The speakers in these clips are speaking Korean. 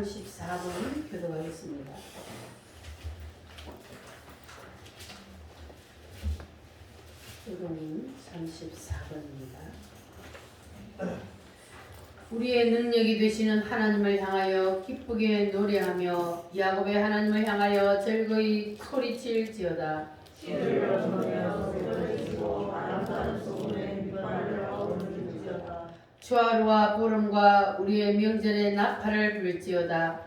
34번 교도하겠습니다. 교도는 34번입니다. 우리의 능력이 되시는 하나님을 향하여 기쁘게 노래하며 야곱의 하나님을 향하여 즐거이 소리칠지어다. 주하루와 보름과 우리의 명절에 나팔을 불지어다.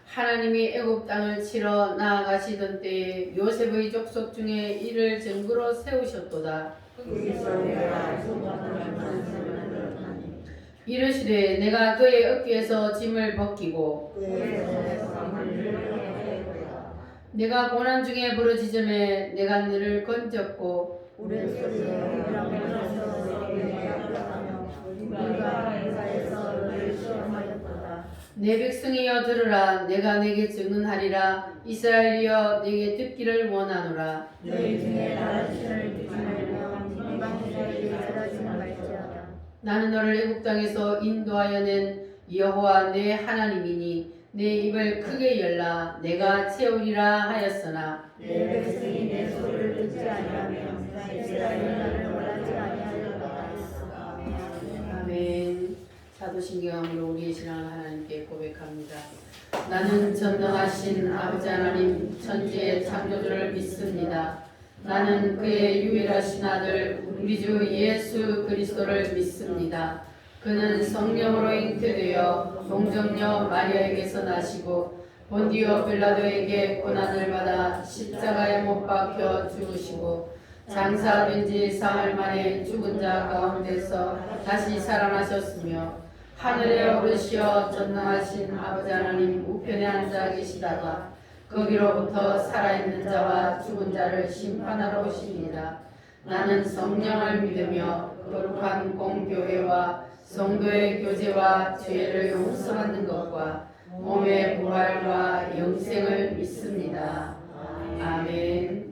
하나님이 애굽 땅을 치러 나아가시던 때에 요셉의 족속 중에 이를 증거로 세우셨도다. 이르시되 내가 그의 어깨에서 짐을 벗기고 내가 고난 중에 부르짖음에 내가 너를 건졌고 내 백성이여 들으라. 내가 내게 증언하리라. 이스라엘이여 내게 듣기를 원하노라. 나는 너를 애굽 땅에서 인도하여 낸 여호와 내 하나님이니 내 입을 크게 열라. 내가 채우리라 하였으나 내 백성이 내 소리를 듣지 아니하며 이스라엘이 나를 원하지 아니하리로다. 아멘. 사도신경으로 우리의 신앙을 하나님께 고백합니다. 나는 전능하신 아버지 하나님 천지의 창조주를 믿습니다. 나는 그의 유일하신 아들 우리 주 예수 그리스도를 믿습니다. 그는 성령으로 잉태되어 동정녀 마리아에게서 나시고 본디오 빌라도에게 고난을 받아 십자가에 못 박혀 죽으시고 장사된 지 사흘 만에 죽은 자 가운데서 다시 살아나셨으며 하늘에 오르시어 전능하신 아버지 하나님 우편에 앉아 계시다가 거기로부터 살아있는 자와 죽은 자를 심판하러 오십니다. 나는 성령을 믿으며 거룩한 공교회와 성도의 교제와 죄를 용서받는 것과 몸의 부활과 영생을 믿습니다. 아멘.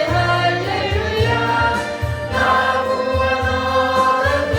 할렐루야 나 구원하네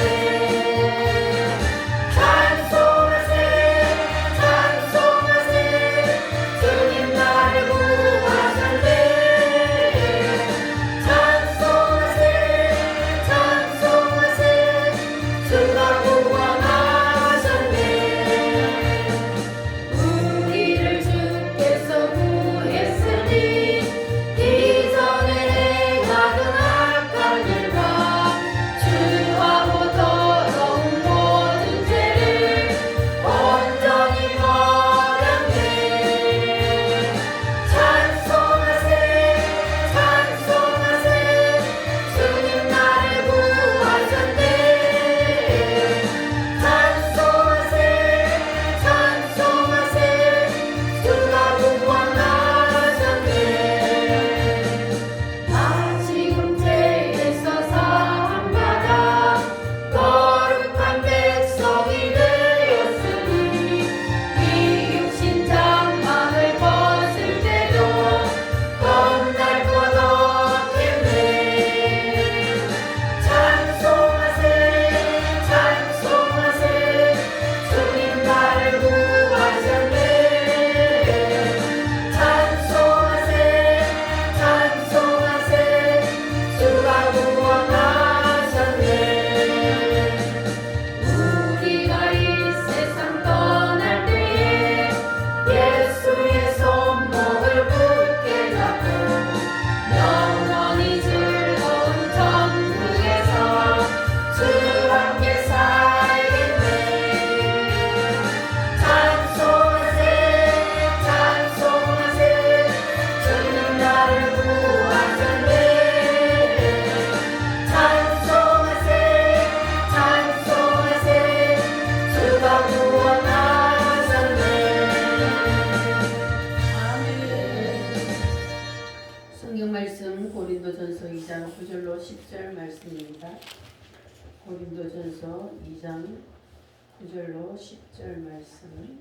10절 말씀입니다. 고린도전서 2장 9절로 10절 말씀.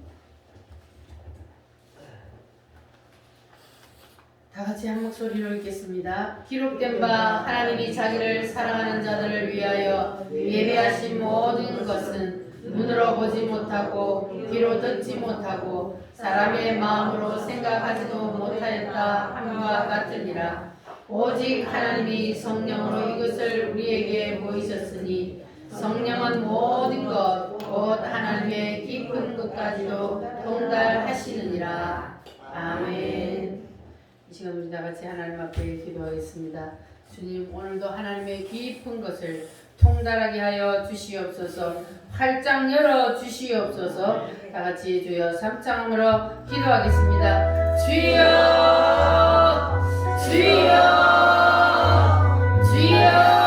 다 같이 한 목소리로 읽겠습니다. 기록된 바 하나님이 자기를 사랑하는 자들을 위하여 예비하신 모든 것은 눈으로 보지 못하고 귀로 듣지 못하고 사람의 마음으로 생각하지도 못하였다 함과 같으니라. 오직 하나님이 성령으로 이것을 우리에게 보이셨으니 성령은 모든 것 곧 하나님의 깊은 것까지도 통달하시느니라. 아멘. 이 시간 우리 다 같이 하나님 앞에 기도하겠습니다. 주님, 오늘도 하나님의 깊은 것을 통달하게 하여 주시옵소서. 활짝 열어 주시옵소서. 다 같이 주여 삼창으로 기도하겠습니다. 주여, 주여, 주여.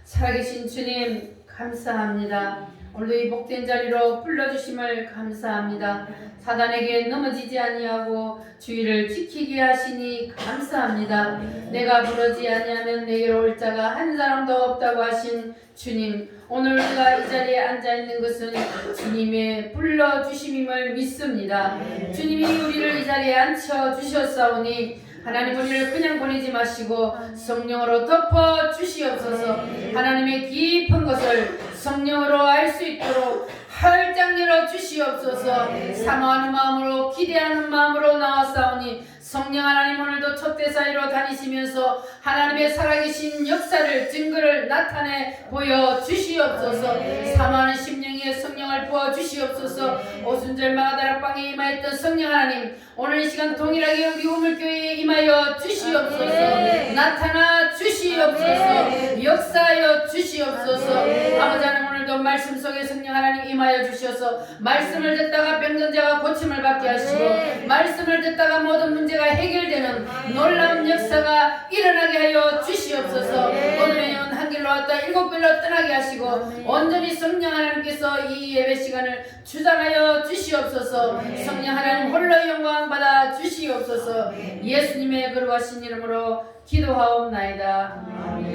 살아계신 주님 감사합니다. 오늘도 이 복된 자리로 불러주심을 감사합니다. 사단에게 넘어지지 아니하고 주의를 지키게 하시니 감사합니다. 내가 부르지 아니하면 내게로 올 자가 한 사람도 없다고 하신 주님, 오늘 우리가 이 자리에 앉아있는 것은 주님의 불러주심임을 믿습니다. 주님이 우리를 이 자리에 앉혀주셨사오니 하나님, 우리를 그냥 보내지 마시고 성령으로 덮어 주시옵소서. 하나님의 깊은 것을 성령으로 알 수 있도록 활짝 열어 주시옵소서. 사모하는 마음으로, 기대하는 마음으로 나왔사오니 성령 하나님, 오늘도 촛대 사이로 다니시면서 하나님의 살아계신 역사를, 증거를 나타내 보여 주시옵소서. 사모하는 심령에 성령을 부어 주시옵소서. 오순절 마가다락방에 임하였던 성령 하나님, 오늘 이 시간 동일하게 우리 우물교회에 임하여 주시옵소서. 나타나 주시옵소서. 역사하여 주시옵소서. 아버지 하나님, 오늘도 말씀 속에 성령 하나님 임하여 주셔서 말씀을 듣다가 병든 자가 고침을 받게 하시고 말씀을 듣다가 모든 문제가 해결되는 놀라운 역사가 일어나게 하여 주시옵소서. 오늘의 영혼 한 길로 왔다 일곱 길로 떠나게 하시고 온전히 성령 하나님께서 이 예배 시간을 주장하여 주시옵소서. 성령 하나님 홀로 영광 받아 주시옵소서. 예수님의 거룩하신 이름으로 기도하옵나이다.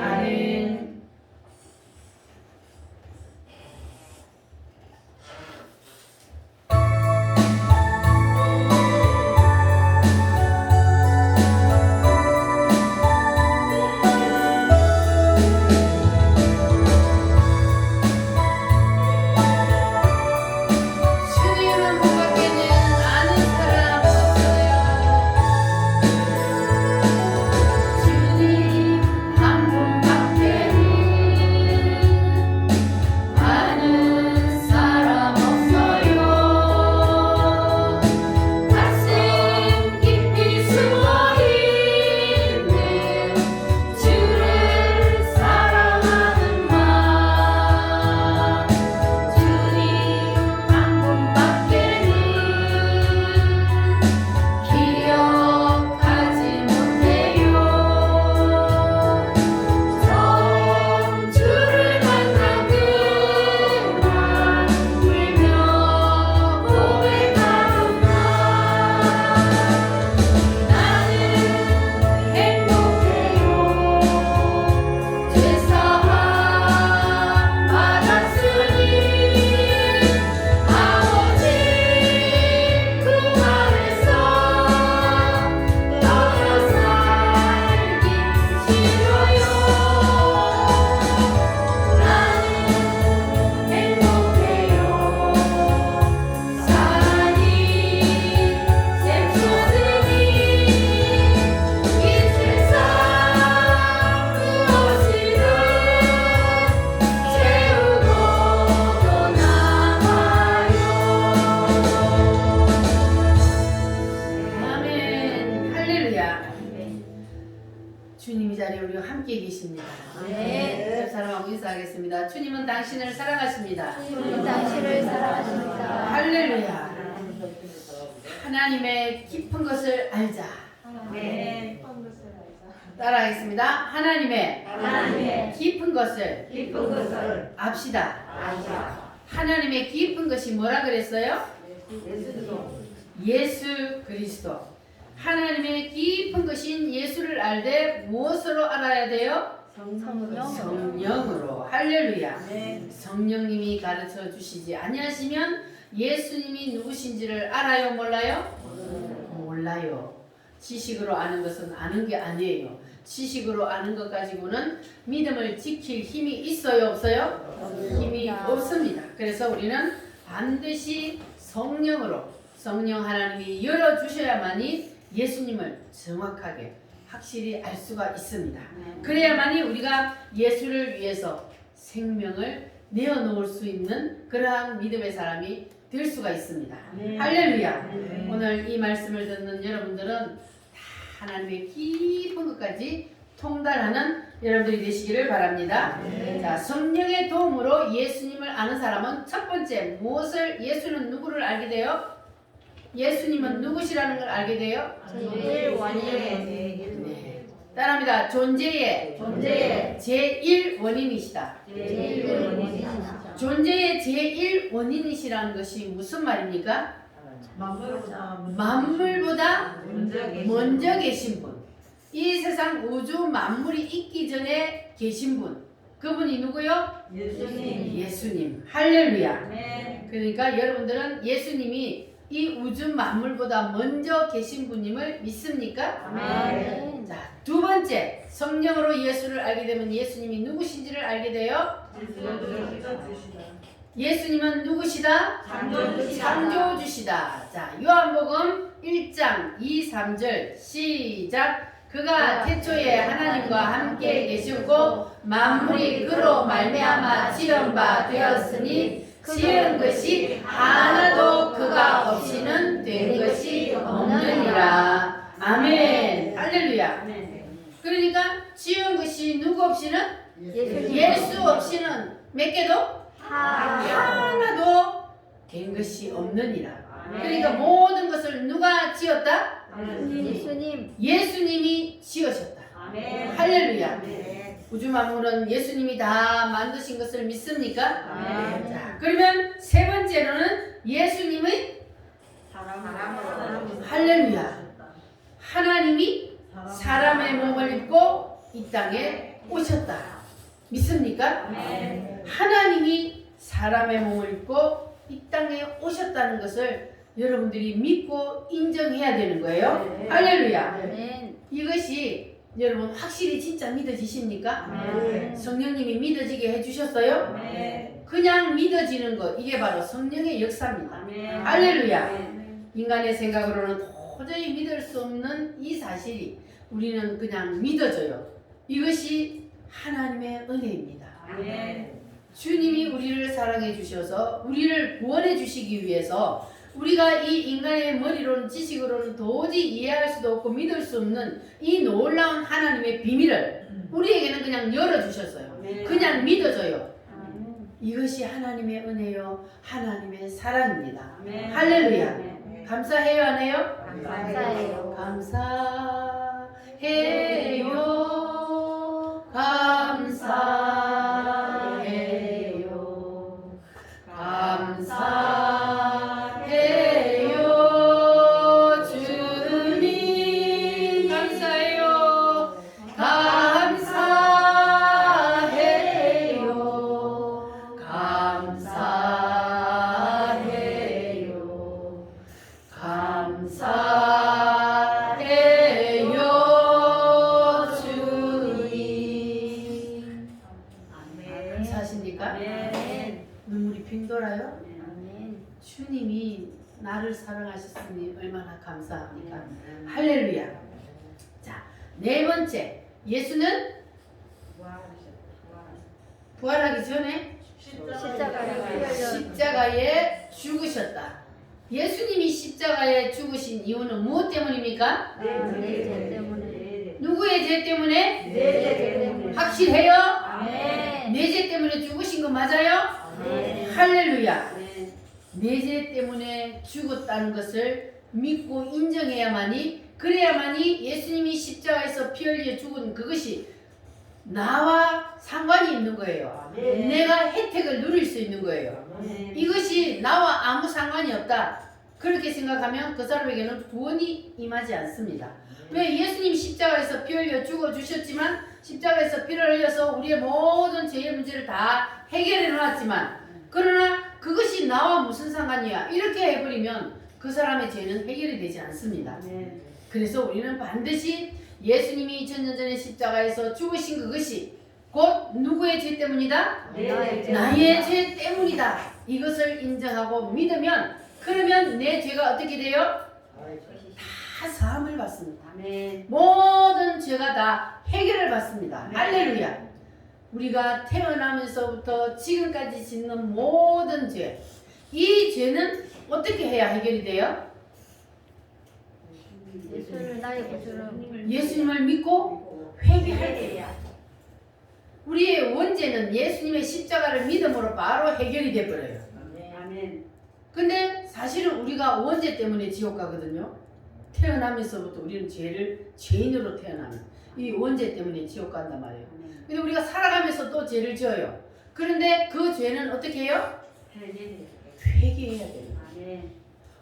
아멘. 주님 이 자리에 우리와 함께 계십니다. 네. 옆 사람하고 인사하겠습니다. 주님은 당신을 사랑하십니다. 주님은 당신을 사랑하십니다. 할렐루야. 하나님의 깊은 것을 알자. 네. 따라하겠습니다. 하나님의 하나님의 깊은 것을 깊은 것을 압시다. 알자. 하나님의 깊은 것이 뭐라 그랬어요? 예수 그리스도. 하나님의 깊은 것인 예수를 알되 무엇으로 알아야 돼요? 성령. 성령으로. 할렐루야. 네. 성령님이 가르쳐 주시지 아니하시면 예수님이 누구신지를 알아요? 몰라요? 몰라요. 지식으로 아는 것은 아는 게 아니에요. 지식으로 아는 것 가지고는 믿음을 지킬 힘이 있어요? 없어요? 힘이 없습니다. 그래서 우리는 반드시 성령으로, 성령 하나님이 열어주셔야만이 예수님을 정확하게 확실히 알 수가 있습니다. 그래야만이 우리가 예수를 위해서 생명을 내어놓을 수 있는 그러한 믿음의 사람이 될 수가 있습니다. 할렐루야. 오늘 이 말씀을 듣는 여러분들은 다 하나님의 깊은 것까지 통달하는 여러분들이 되시기를 바랍니다. 자, 성령의 도움으로 예수님을 아는 사람은 첫 번째 무엇을, 예수는 누구를 알게 돼요? 예수님은 누구시라는 걸 알게 돼요? 제일 원인의 네. 따라합니다. 존재의 제1 원인이시다. 제일 원인이시다. 존재의 제1 원인이시라는 것이 무슨 말입니까? 만물보다 먼저 계신 분. 이 세상 우주 만물이 있기 전에 계신 분. 그분이 누구요? 예수님. 할렐루야. 그러니까 여러분들은 예수님이 이 우주 만물보다 먼저 계신 분임을 믿습니까? 자, 두 번째, 성령으로 예수를 알게 되면 예수님이 누구신지를 알게 돼요? 예수님은 누구시다? 창조주시다. 자, 요한복음 1장 2, 3절 시작. 그가 태초에 하나님과 함께 계시고 만물이 그로 말미암아 지은 바 되었으니 지은 것이 하나도 그가 없이는 된 것이 없느니라. 아멘. 할렐루야. 그러니까 지은 것이 누구 없이는? 예수 없이는 몇 개도? 하나도 된 것이 없느니라. 그러니까 모든 것을 누가 지었다? 예수님. 예수님이 지으셨다. 할렐루야. 우주 만물은 예수님이 다 만드신 것을 믿습니까? 자, 그러면 세 번째로는 예수님의 할렐루야. 하나님이 사람의 몸을 입고 이 땅에 오셨다. 믿습니까? 하나님이 사람의 몸을 입고 이 땅에 오셨다는 것을 여러분들이 믿고 인정해야 되는 거예요. 할렐루야. 이것이 여러분 확실히 진짜 믿어지십니까? 성령님이 믿어지게 해주셨어요? 그냥 믿어지는 것, 이게 바로 성령의 역사입니다. 할렐루야. 인간의 생각으로는 도저히 믿을 수 없는 이 사실이 우리는 그냥 믿어져요. 이것이 하나님의 은혜입니다. 주님이 우리를 사랑해 주셔서 우리를 구원해 주시기 위해서 우리가 이 인간의 머리로는 지식으로는 도저히 이해할 수도 없고 믿을 수 없는 이 놀라운 하나님의 비밀을 우리에게는 그냥 열어주셨어요. 그냥 믿어져요. 이것이 하나님의 은혜요, 하나님의 사랑입니다. 할렐루야. 감사해요, 안 해요? 감사해요. 감사해요. 감사해요. 감사해요. 주님 감사해요. 감사해요. 감사해요. 감사해요. 주님. 감사하십니까? 눈물이 빙 돌아요? 주님이 나를 사랑하셨으니 얼마나 감사합니까? 할렐루야. 자, 네 번째, 예수는 부활하기 전에 십자가에 죽으셨다. 예수님이 십자가에 죽으신 이유는 무엇 때문입니까? 누구의 죄 때문에? 내 죄 때문에. 확실해요? 아멘. 내 죄 때문에 죽으신 거 맞아요? 아멘. 할렐루야. 아멘. 내 죄 때문에 죽었다는 것을 믿고 인정해야만이, 그래야만이 예수님이 십자가에서 피 흘려 죽은 그것이 나와 상관이 있는 거예요. 아멘. 내가 혜택을 누릴 수 있는 거예요. 아멘. 이것이 나와 아무 상관이 없다. 그렇게 생각하면 그 사람에게는 구원이 임하지 않습니다. 왜? 예수님 십자가에서 피 흘려 죽어주셨지만, 십자가에서 피를 흘려서 우리의 모든 죄의 문제를 다 해결해 놓았지만, 그러나 그것이 나와 무슨 상관이야? 이렇게 해버리면 그 사람의 죄는 해결이 되지 않습니다. 아멘. 그래서 우리는 반드시 예수님이 2000년 전에 십자가에서 죽으신 그것이 곧 누구의 죄 때문이다? 나의 죄. 나의 죄 때문이다. 이것을 인정하고 믿으면, 그러면 내 죄가 어떻게 돼요? 다 사함을 받습니다. 아멘. 모든 죄가 다 해결을 받습니다. 네. 할렐루야. 우리가 태어나면서부터 지금까지 짓는 모든 죄, 이 죄는 어떻게 해야 해결이 돼요? 예수를 나의 구주로 예수님을 믿고 회개할 때야. 우리의 원죄는 예수님의 십자가를 믿음으로 바로 해결이 돼버려요. 아멘. 근데 사실은 우리가 원죄 때문에 지옥 가거든요. 태어나면서부터 우리는 죄인으로 태어나는 이 원죄 때문에 지옥 간단 말이에요. 근데 우리가 살아가면서 또 죄를 지어요. 그런데 그 죄는 어떻게 해요? 회개해야 돼요. 아멘.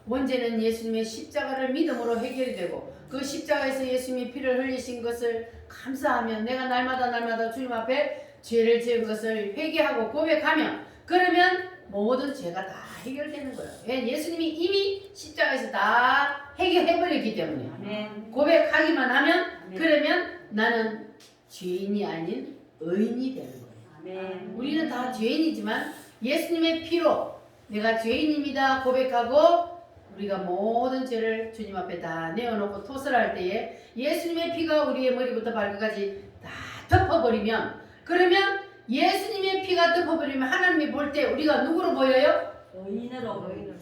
원죄는 예수님의 십자가를 믿음으로 해결이 되고, 그 십자가에서 예수님이 피를 흘리신 것을 감사하면, 내가 날마다 주님 앞에 죄를 지은 것을 회개하고 고백하면, 그러면 모든 죄가 다 해결되는 거예요. 왜? 예수님이 이미 십자가에서 다 해결해버렸기 때문에. 아멘. 고백하기만 하면, 아멘. 그러면 나는 죄인이 아닌 의인이 되는 거예요. 아멘. 우리는 다 죄인이지만 예수님의 피로 내가 죄인입니다 고백하고, 우리가 모든 죄를 주님 앞에 다 내어놓고 토설할 때에 예수님의 피가 우리의 머리부터 발끝까지 다 덮어버리면, 그러면 예수님의 피가 덮어버리면 하나님이 볼 때 우리가 누구로 보여요? 의인으로 보이는.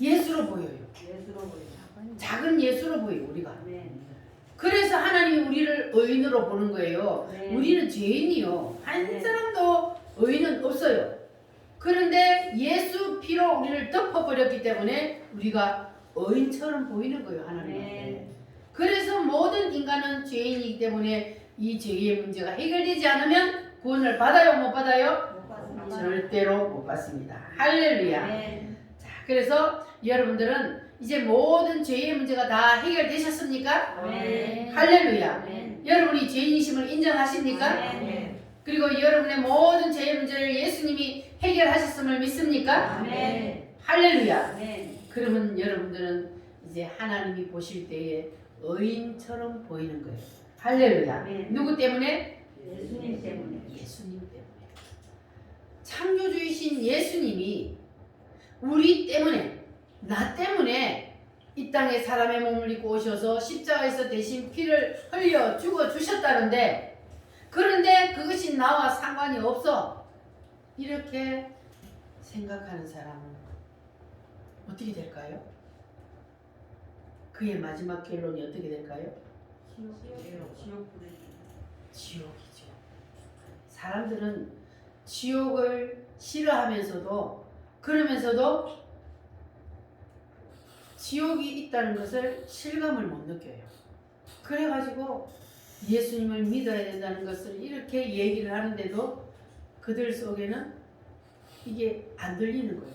예수로 보여요. 예수로 보이는. 작은 예수로 보여요 우리가. 아멘. 그래서 하나님이 우리를 의인으로 보는 거예요. 네. 우리는 죄인이요. 한 네. 사람도 의인은 없어요. 그런데 예수 피로 우리를 덮어버렸기 때문에 우리가 의인처럼 보이는 거예요, 하나님한테. 네. 그래서 모든 인간은 죄인이기 때문에 이 죄의 문제가 해결되지 않으면 구원을 받아요, 못 받아요? 못 봤습니다. 절대로 못 받습니다. 할렐루야. 아멘. 자, 그래서 여러분들은 이제 모든 죄의 문제가 다 해결되셨습니까? 아멘. 할렐루야. 아멘. 여러분이 죄인이심을 인정하십니까? 아멘. 그리고 여러분의 모든 죄의 문제를 예수님이 해결하셨음을 믿습니까? 아멘. 할렐루야. 아멘. 그러면 여러분들은 이제 하나님이 보실 때에 의인처럼 보이는 거예요. 할렐루야. 아멘. 누구 때문에? 예수님 때문에. 예수님 때문에. 창조주이신 예수님이 우리 때문에, 나 때문에 이 땅에 사람의 몸을 입고 오셔서 십자가에서 대신 피를 흘려 죽어 주셨다는데, 그런데 그것이 나와 상관이 없어, 이렇게 생각하는 사람은 어떻게 될까요? 그의 마지막 결론이 어떻게 될까요? 지옥이죠. 사람들은 지옥을 싫어하면서도, 그러면서도 지옥이 있다는 것을 실감을 못 느껴요. 그래가지고 예수님을 믿어야 된다는 것을 이렇게 얘기를 하는데도 그들 속에는 이게 안 들리는 거예요.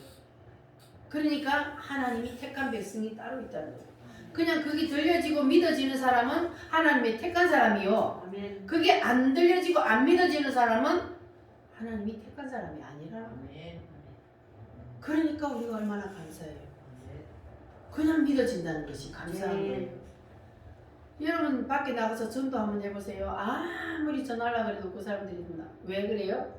그러니까 하나님이 택한 백성이 따로 있다는 거예요. 그냥 그게 들려지고 믿어지는 사람은 하나님의 택한 사람이요. 아멘. 그게 안 들려지고 안 믿어지는 사람은 하나님이 택한 사람이 아니라. 그러니까 우리가 얼마나 감사해요. 그냥 믿어진다는 것이 감사한 네. 거예요. 여러분 밖에 나가서 전도 한번 해보세요. 아무리 전하려고 해도 그 사람들이 왜 그래요?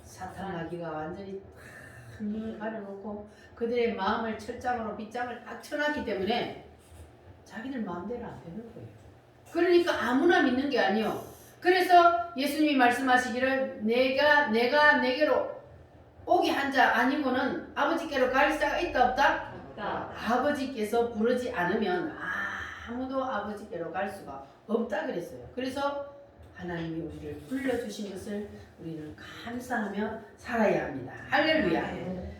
사탄 마귀가 완전히 탁 눈을 가려놓고 그들의 마음을 철장으로 빗장을 딱 쳐놨기 때문에 자기들 마음대로 안 되는 거예요. 그러니까 아무나 믿는 게 아니요. 그래서 예수님이 말씀하시기를 내가 내게로 오게 한 자 아니고는 아버지께로 갈 자가 있다 없다? 없다. 아버지께서 부르지 않으면 아무도 아버지께로 갈 수가 없다 그랬어요. 그래서 하나님이 우리를 불러주신 것을 우리는 감사하며 살아야 합니다. 할렐루야.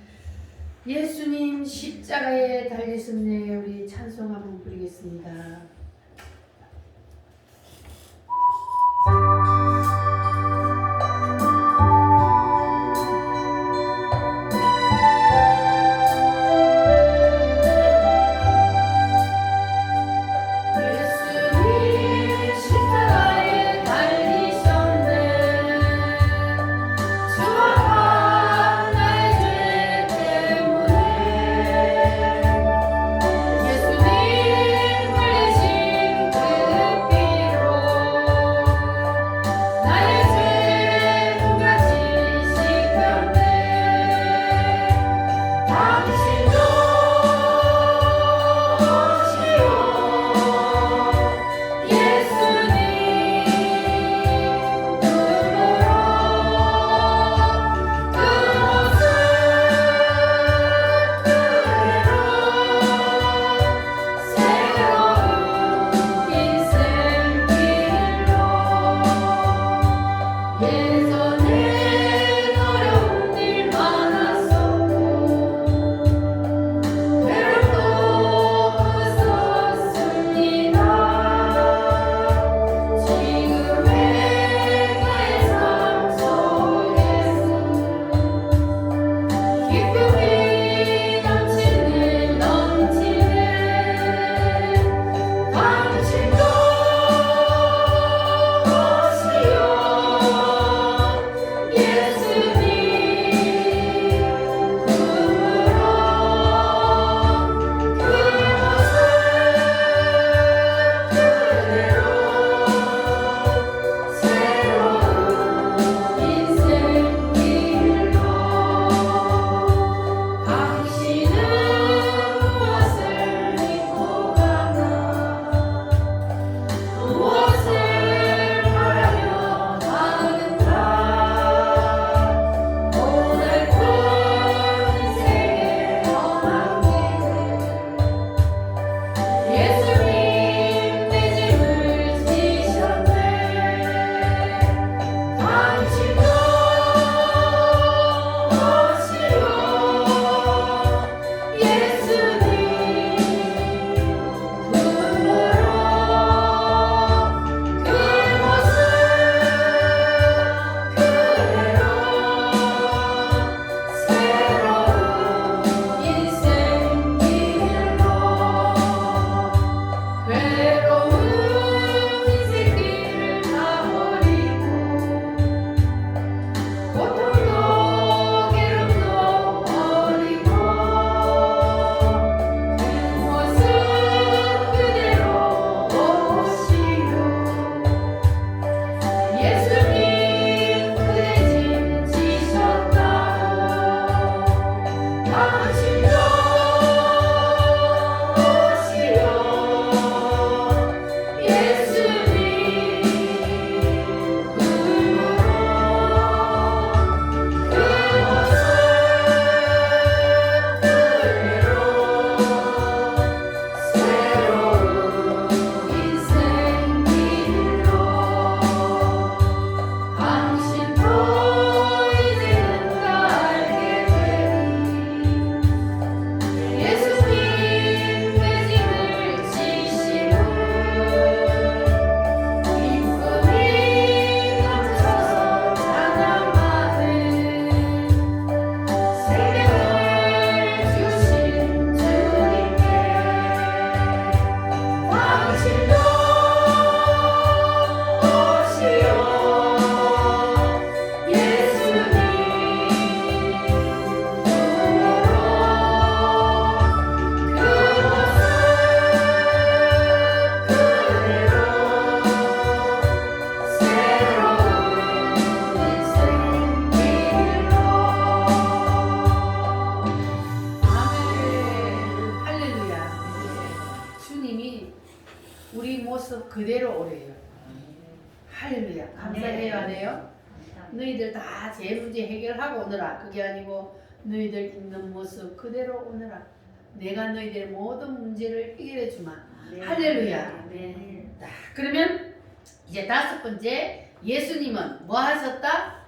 예수님 십자가에 달리셨네. 우리 찬송 한번 부르겠습니다. 그대로 오래요. 할렐루야. 감사해요, 안 해요? 너희들 다 제 문제 해결하고 오너라. 그게 아니고 너희들 있는 모습 그대로 오너라. 내가 너희들의 모든 문제를 해결해 주마. 할렐루야. 아멘. 그러면 이제 다섯 번째, 예수님은 뭐 하셨다?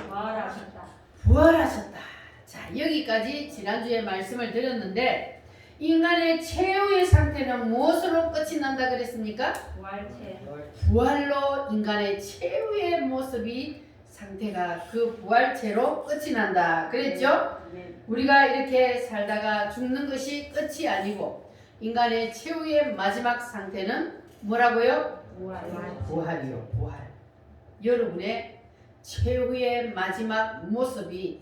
부활하셨다. 부활하셨다. 자, 여기까지 지난주에 말씀을 드렸는데 인간의 최후의 상태는 무엇으로 끝이 난다 그랬습니까? 부활체. 부활로 인간의 최후의 모습이 상태가 그 부활체로 끝이 난다 그랬죠? 우리가 이렇게 살다가 죽는 것이 끝이 아니고 인간의 최후의 마지막 상태는 뭐라고요? 부활이요. 부활. 여러분의 최후의 마지막 모습이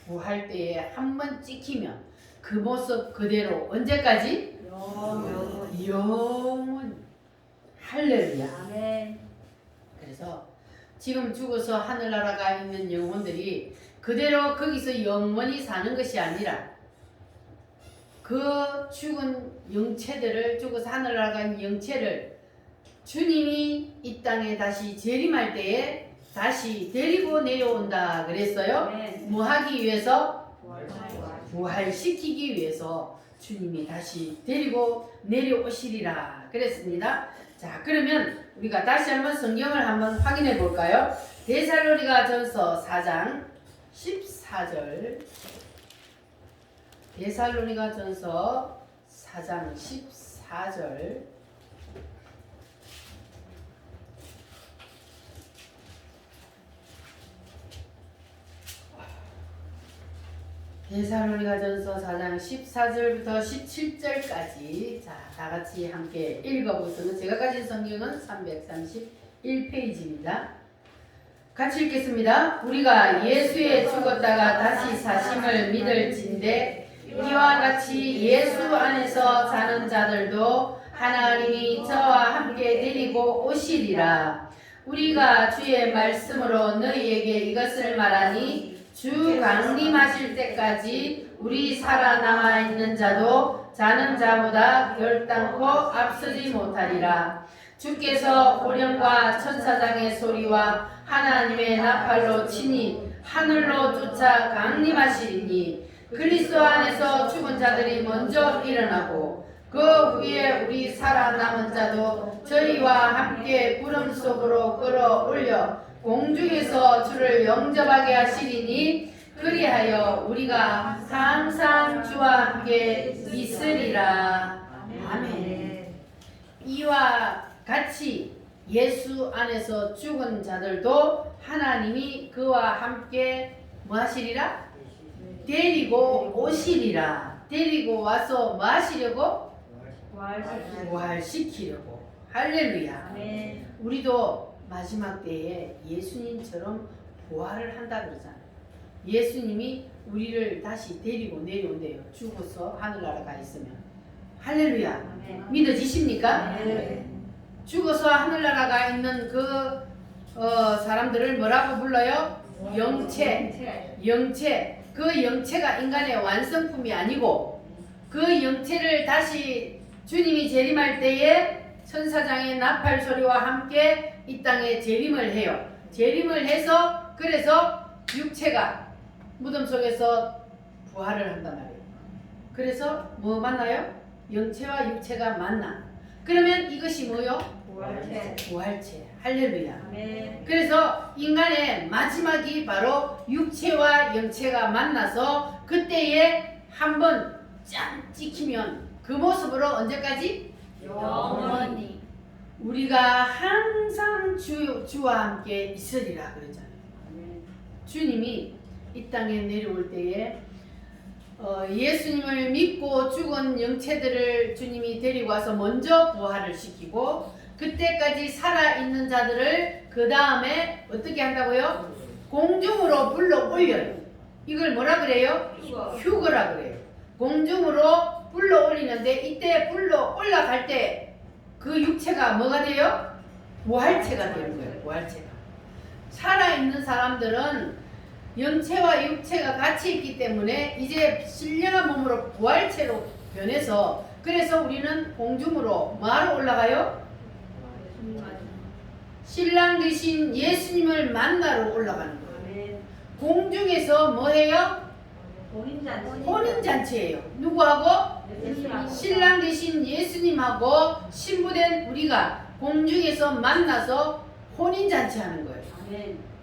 부활 때에 한 번 찍히면 그 모습 그대로 언제까지? 영원. 할렐루야. 아멘. 그래서 지금 죽어서 하늘나라 가 있는 영혼들이 그대로 거기서 영원히 사는 것이 아니라 그 죽은 영체들을, 죽어서 하늘나라 간 영체를 주님이 이 땅에 다시 재림할 때에 다시 데리고 내려온다 그랬어요. 뭐 하기 위해서? 부활시키기 위해서 주님이 다시 데리고 내려오시리라 그랬습니다. 자, 그러면 우리가 다시 한번 성경을 한번 확인해 볼까요? 데살로니가 전서 4장 14절. 데살로니가 전서 4장 14절. 데살로니가 전서 4장 14절부터 17절까지 자, 다같이 함께 읽어보겠습니다. 제가 가진 성경은 331페이지입니다. 같이 읽겠습니다. 우리가 예수에 죽었다가 다시 사심을 믿을진대 이와 같이 예수 안에서 사는 자들도 하나님이 저와 함께 데리고 오시리라. 우리가 주의 말씀으로 너희에게 이것을 말하니 주 강림하실 때까지 우리 살아남아 있는 자도 자는 자보다 결단코 앞서지 못하리라. 주께서 호령과 천사장의 소리와 하나님의 나팔로 치니 하늘로 쫓아 강림하시리니 그리스도 안에서 죽은 자들이 먼저 일어나고 그 후에 우리 살아남은 자도 저희와 함께 구름 속으로 끌어올려 공중에서 주를 영접하게 하시리니 그리하여 우리가 항상 주와 함께 있으리라. 아멘. 이와 같이 예수 안에서 죽은 자들도 하나님이 그와 함께 뭐 하시리라? 데리고 오시리라. 데리고 와서 뭐 하시려고? 부활시키려고. 할렐루야. 아멘. 우리도 마지막 때에 예수님처럼 부활을 한다 그러잖아요. 예수님이 우리를 다시 데리고 내려온대요. 죽어서 하늘나라 가 있으면. 할렐루야. 아멘. 믿어지십니까? 네. 죽어서 하늘나라 가 있는 그 사람들을 뭐라고 불러요? 영체. 영체. 그 영체가 인간의 완성품이 아니고 그 영체를 다시 주님이 재림할 때에 천사장의 나팔 소리와 함께 이 땅에 재림을 해요. 재림을 해서 그래서 육체가 무덤 속에서 부활을 한단 말이에요. 그래서 뭐 만나요? 영체와 육체가 만나. 그러면 이것이 뭐요? 부활체. 부활체. 할렐루야. 아멘. 그래서 인간의 마지막이 바로 육체와 영체가 만나서 그때에 한번 짠 찍히면 그 모습으로 언제까지? 영원히. 우리가 항상 주와 함께 있으리라 그러잖아요. 주님이 이 땅에 내려올 때에 예수님을 믿고 죽은 영체들을 주님이 데리고 와서 먼저 부활을 시키고 그때까지 살아있는 자들을 그 다음에 어떻게 한다고요? 공중으로 불러 올려요. 이걸 뭐라 그래요? 휴거라 그래요. 공중으로 불러 올리는데 이때 불러 올라갈 때 그 육체가 뭐가 돼요? 부활체가 되는 거예요. 부활체가. 살아있는 사람들은 영체와 육체가 같이 있기 때문에 이제 신령한 몸으로 부활체로 변해서 그래서 우리는 공중으로 뭐하러 올라가요? 신랑 되신 예수님을 만나러 올라가는 거예요. 공중에서 뭐 해요? 혼인잔치예요. 누구하고? 신랑 되신 예수님하고 신부된 우리가 공중에서 만나서 혼인잔치하는 거예요.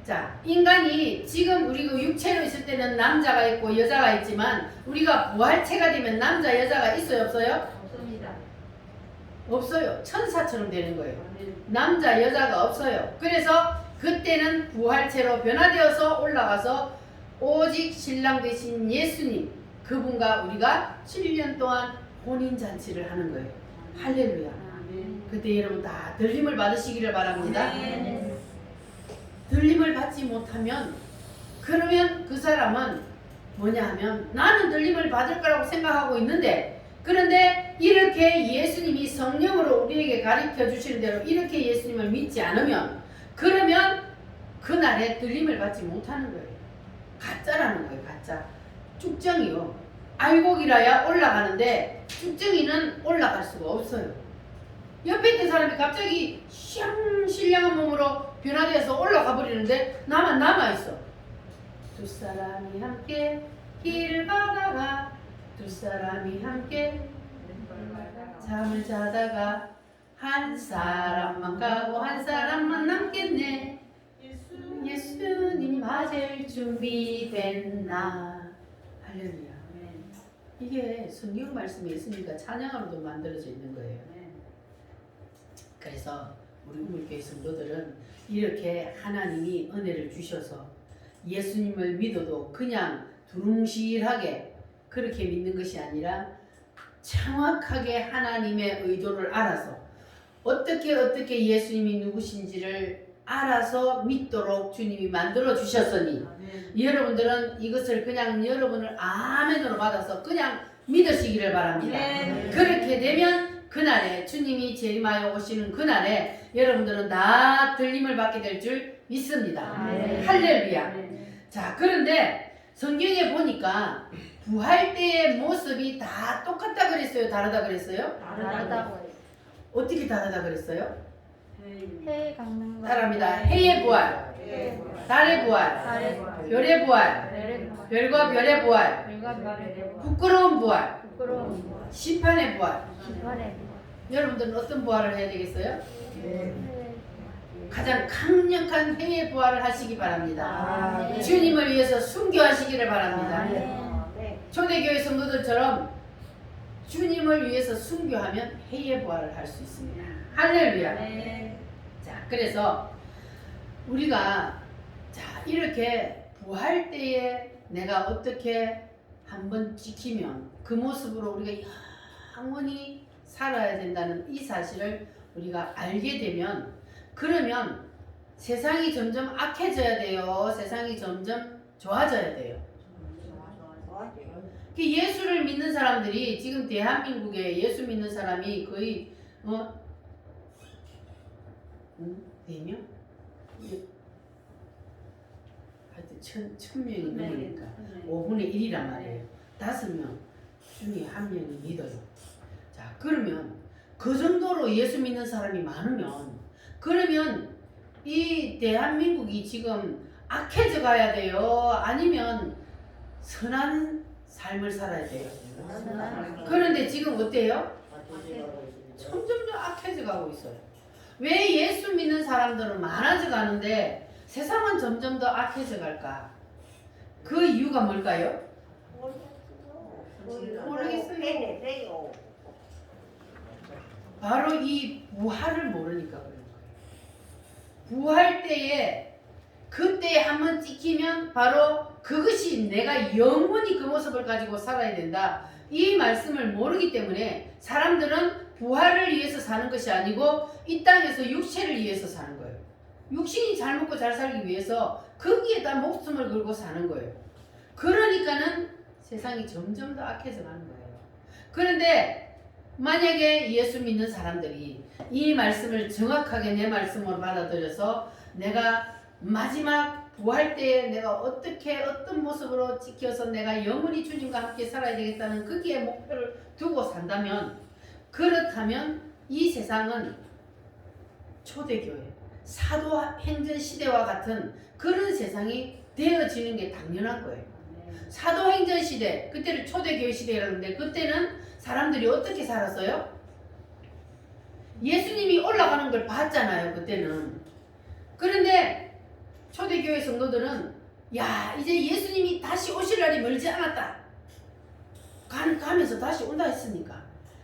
자, 인간이 지금 우리 그 육체로 있을 때는 남자가 있고 여자가 있지만 우리가 부활체가 되면 남자 여자가 있어요, 없어요? 없어요. 천사처럼 되는 거예요. 남자 여자가 없어요. 그래서 그때는 부활체로 변화되어서 올라가서 오직 신랑 되신 예수님 그분과 우리가 7년 동안 혼인잔치를 하는 거예요. 할렐루야. 그때 여러분 다 들림을 받으시기를 바랍니다. 들림을 받지 못하면 그러면 그 사람은 뭐냐 하면 나는 들림을 받을 거라고 생각하고 있는데 그런데 이렇게 예수님이 성령으로 우리에게 가르쳐 주시는 대로 이렇게 예수님을 믿지 않으면 그러면 그날에 들림을 받지 못하는 거예요. 가짜라는 거예요. 가짜. 쭉정이요. 알곡이라야 올라가는데 쭉정이는 올라갈 수가 없어요. 옆에 있는 사람이 갑자기 샹 신령한 몸으로 변화되어서 올라가 버리는데 나만 남아있어. 두 사람이 함께 길을 가다가 두 사람이 함께 잠을 자다가 한 사람만 가고 한 사람만 남겠네. 예수님 맞을 준비됐나. 할렐루야. 이게 성경 말씀이 예수님과 찬양으로도 만들어져 있는 거예요. 그래서 우리 우물교회 성도들은 이렇게 하나님이 은혜를 주셔서 예수님을 믿어도 그냥 두rum실하게 그렇게 믿는 것이 아니라 정확하게 하나님의 의도를 알아서 어떻게 예수님이 누구신지를 알아서 믿도록 주님이 만들어 주셨으니 여러분들은 이것을 그냥 여러분을 아멘으로 받아서 그냥 믿으시기를 바랍니다. 그렇게 되면 그날에 주님이 재림하여 오시는 그날에 여러분들은 다 들림을 받게 될 줄 믿습니다. 할렐루야. 자, 그런데 성경에 보니까 부활 때의 모습이 다 똑같다 그랬어요? 다르다 그랬어요? 다르다고 어떻게 다르다 그랬어요? 해 강릉과 다릅니다. 해의 부활, 달의 부활, 달의 부활, 별의 부활, 별의 부활, 별과 별의 부활, 별과 별의 부활, 부끄러운 부활, 부끄러운 부활, 심판의 부활. 심판의 부활. 여러분들은 어떤 부활을 해야 되겠어요? 해 가장 강력한 해의 부활을 하시기 바랍니다. 네. 주님을 위해서 순교하시기를 바랍니다. 네. 초대교회 성도들처럼 주님을 위해서 순교하면 해의 부활을 할 수 있습니다. 할렐루야. 자, 그래서 우리가 자 이렇게 부활 때에 내가 어떻게 한번 지키면 그 모습으로 우리가 영원히 살아야 된다는 이 사실을 우리가 알게 되면 그러면 세상이 점점 악해져야 돼요. 세상이 점점 좋아져야 돼요. 예수를 믿는 사람들이 지금 대한민국에 예수 믿는 사람이 거의 4명? 하여튼 1000명이 넘으니까 5분의 1이란 말이에요. 5명 중에 1명이 믿어요. 자, 그러면 그 정도로 예수 믿는 사람이 많으면 그러면 이 대한민국이 지금 악해져 가야 돼요? 아니면 선한 삶을 살아야 돼요? 그런데 지금 어때요? 점점 더 악해져 가고 있어요. 왜 예수 믿는 사람들은 많아져 가는데 세상은 점점 더 악해져 갈까? 그 이유가 뭘까요? 모르겠어요. 바로 이 부활을 모르니까 그런 거예요. 부활 때에 그때에 한번 찍히면 바로 그것이 내가 영원히 그 모습을 가지고 살아야 된다. 이 말씀을 모르기 때문에 사람들은 부활을 위해서 사는 것이 아니고 이 땅에서 육체를 위해서 사는 거예요. 육신이 잘 먹고 잘 살기 위해서 거기에다 목숨을 걸고 사는 거예요. 그러니까는 세상이 점점 더 악해져 가는 거예요. 그런데 만약에 예수 믿는 사람들이 이 말씀을 정확하게 내 말씀으로 받아들여서 내가 마지막 부활 때에 내가 어떻게 어떤 모습으로 지켜서 내가 영원히 주님과 함께 살아야 되겠다는 거기에 목표를 두고 산다면 그렇다면 이 세상은 초대교회 사도행전 시대와 같은 그런 세상이 되어지는 게 당연한 거예요. 사도행전 시대 그때를 초대교회 시대라는데 그때는 사람들이 어떻게 살았어요? 예수님이 올라가는 걸 봤잖아요, 그때는. 그런데 초대교회 성도들은 야, 이제 예수님이 다시 오실 날이 멀지 않았다. 가면서 다시 온다 했으니까.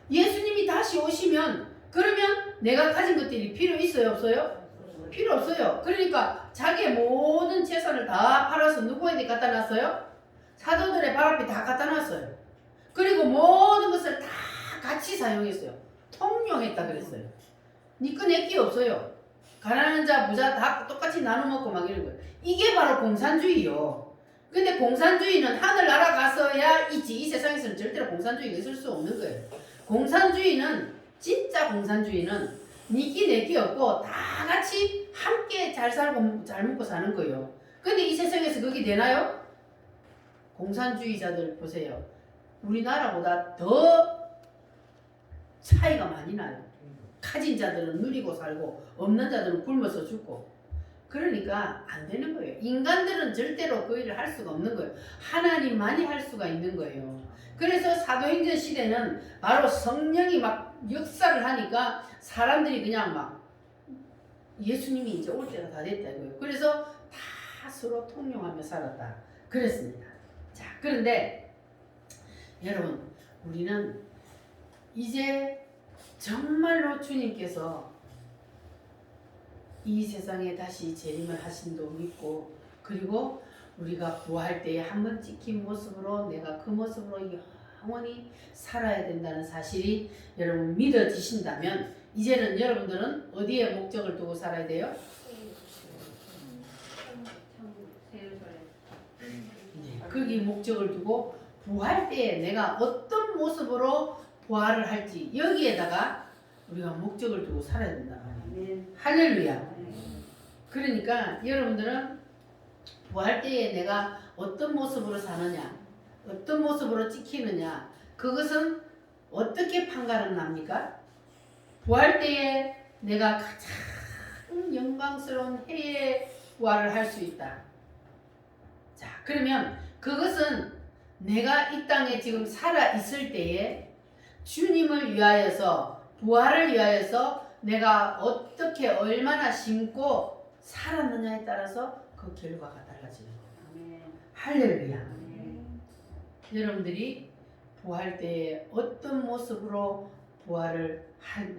예수님이 다시 오시면 그러면 내가 가진 것들이 필요 있어요, 없어요? 필요 없어요. 그러니까 자기의 모든 재산을 다 팔아서 누구에게 갖다 놨어요? 사도들의 발 앞에 다 갖다 놨어요. 그리고 모든 것을 다 같이 사용했어요. 통용했다 그랬어요. 니꺼 내끼 없어요. 가난한 자, 부자 다 똑같이 나눠 먹고 막 이런 거예요. 이게 바로 공산주의요. 근데 공산주의는 하늘나라 가서야 있지. 이 세상에서는 절대로 공산주의가 있을 수 없는 거예요. 공산주의는 진짜 공산주의는 니끼 내끼 없고 다 같이 함께 잘 살고 잘 먹고 사는 거예요. 근데 이 세상에서 그게 되나요? 공산주의자들 보세요. 우리나라보다 더 차이가 많이 나요. 가진 자들은 누리고 살고 없는 자들은 굶어서 죽고. 그러니까 안 되는 거예요. 인간들은 절대로 그 일을 할 수가 없는 거예요. 하나님만이 할 수가 있는 거예요. 그래서 사도행전 시대는 바로 성령이 막 역사를 하니까 사람들이 그냥 막 예수님이 이제 올 때가 다 됐다 이거예요. 그래서 다 서로 통용하며 살았다. 그랬습니다. 자, 그런데 여러분, 우리는 이제 정말로 주님께서 이 세상에 다시 재림을 하신도 믿고, 그리고 우리가 구할 때에 한번 찍힌 모습으로 내가 그 모습으로 영원히 살아야 된다는 사실이 여러분 믿어지신다면 이제는 여러분들은 어디에 목적을 두고 살아야 돼요? 네, 거기 목적을 두고 부활 때에 내가 어떤 모습으로 부활을 할지 여기에다가 우리가 목적을 두고 살아야 된다. 할렐루야. 그러니까 여러분들은 부활 때에 내가 어떤 모습으로 사느냐, 어떤 모습으로 찍히느냐, 그것은 어떻게 판가름 납니까? 부활 때에 내가 가장 영광스러운 해의 부활을 할 수 있다. 자, 그러면 그것은 내가 이 땅에 지금 살아 있을 때에 주님을 위하여서, 부활을 위하여서 내가 어떻게 얼마나 심고 살았느냐에 따라서 그 결과가 달라지는 거예요. 할렐루야. 여러분들이 부활 때에 어떤 모습으로 부활을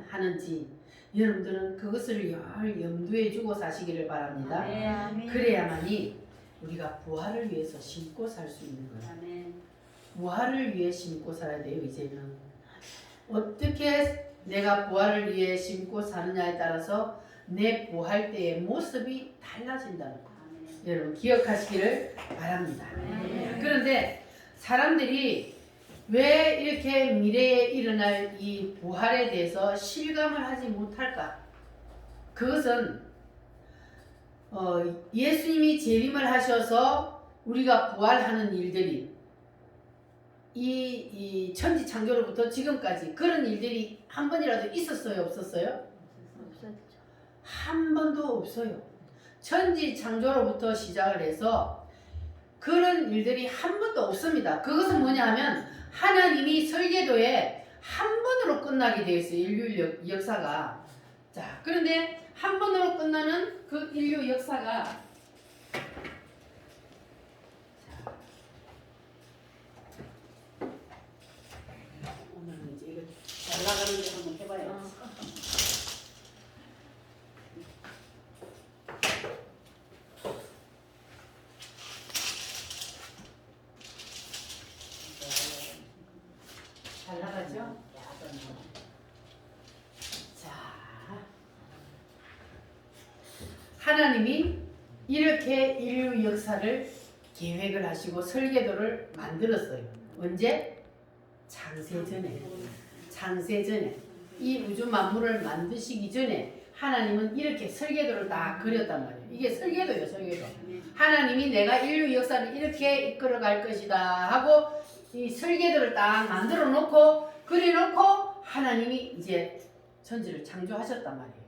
하는지 여러분들은 그것을 늘 염두에 두고 사시기를 바랍니다. 그래야만이 우리가 부활을 위해서 심고 살 수 있는 거예요. 부활을 위해 심고 살아야 돼요. 이제는 어떻게 내가 부활을 위해 심고 사느냐에 따라서 내 부활 때의 모습이 달라진다는 거예요. 여러분 기억하시기를 바랍니다. 그런데 사람들이 왜 이렇게 미래에 일어날 이 부활에 대해서 실감을 하지 못할까? 그것은 예수님이 재림을 하셔서 우리가 부활하는 일들이 이 천지 창조로부터 지금까지 그런 일들이 한 번이라도 있었어요? 없었어요? 없었죠. 한 번도 없어요. 천지 창조로부터 시작을 해서 그런 일들이 한 번도 없습니다. 그것은 뭐냐 하면 하나님이 설계도에 한 번으로 끝나게 되어 있어요. 인류 역사가. 자, 그런데 한 번으로 끝나는 그 인류 역사가 오늘은 이제 이거 잘 나가는데 한번 해봐요. 잘 나가죠? 자, 하나님이 이렇게 인류 역사를 계획을 하시고 설계도를 만들었어요. 언제? 창세전에 이 우주 만물을 만드시기 전에 하나님은 이렇게 설계도를 다 그렸단 말이에요. 이게 설계도예요, 설계도. 하나님이 내가 인류 역사를 이렇게 이끌어갈 것이다 하고 이 설계도를 딱 만들어 놓고 그려놓고 하나님이 이제 천지를 창조하셨단 말이에요.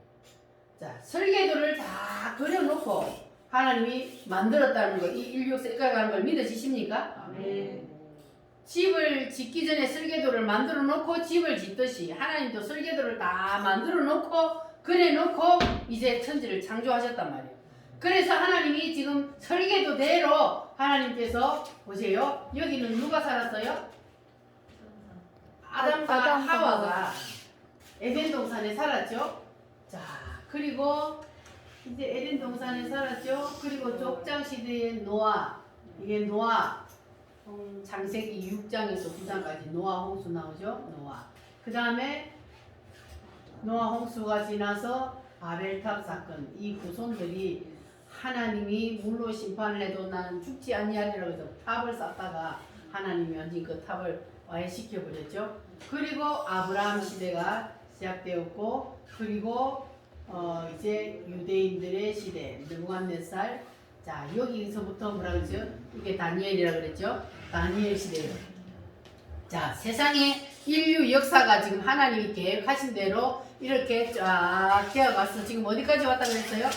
자, 설계도를 다 그려놓고 하나님이 만들었다는 거, 이 인류 역사 이끌어가는 걸 믿어지십니까? 집을 짓기 전에 설계도를 만들어 놓고 집을 짓듯이 하나님도 설계도를 다 만들어 놓고 그래 놓고 이제 천지를 창조하셨단 말이에요. 그래서 하나님이 지금 설계도대로 하나님께서 보세요. 여기는 누가 살았어요? 아담과 하와가 에덴 동산에 살았죠. 자, 그리고 이제 에덴 동산에 살았죠. 그리고 족장 시대의 노아, 이게 노아 창세기 6장에서 9장까지 노아 홍수 나오죠. 노아. 그 다음에 노아 홍수가 지나서 바벨탑 사건, 이 후손들이 하나님이 물로 심판을 해도 나는 죽지 아니하리라고 해서 탑을 쌓다가 하나님이 완전히 그 탑을 와해시켜 버렸죠. 그리고 아브라함 시대가 시작되었고, 그리고 이제 유대인들의 시대, 느부갓네살. 자, 여기서부터 뭐라 그러죠? 이게 다니엘이라 그랬죠? 다니엘 시대예요. 자, 세상의 인류 역사가 지금 하나님이 계획하신 대로 이렇게 쫙 되어가서 지금 어디까지 왔다 그랬어요?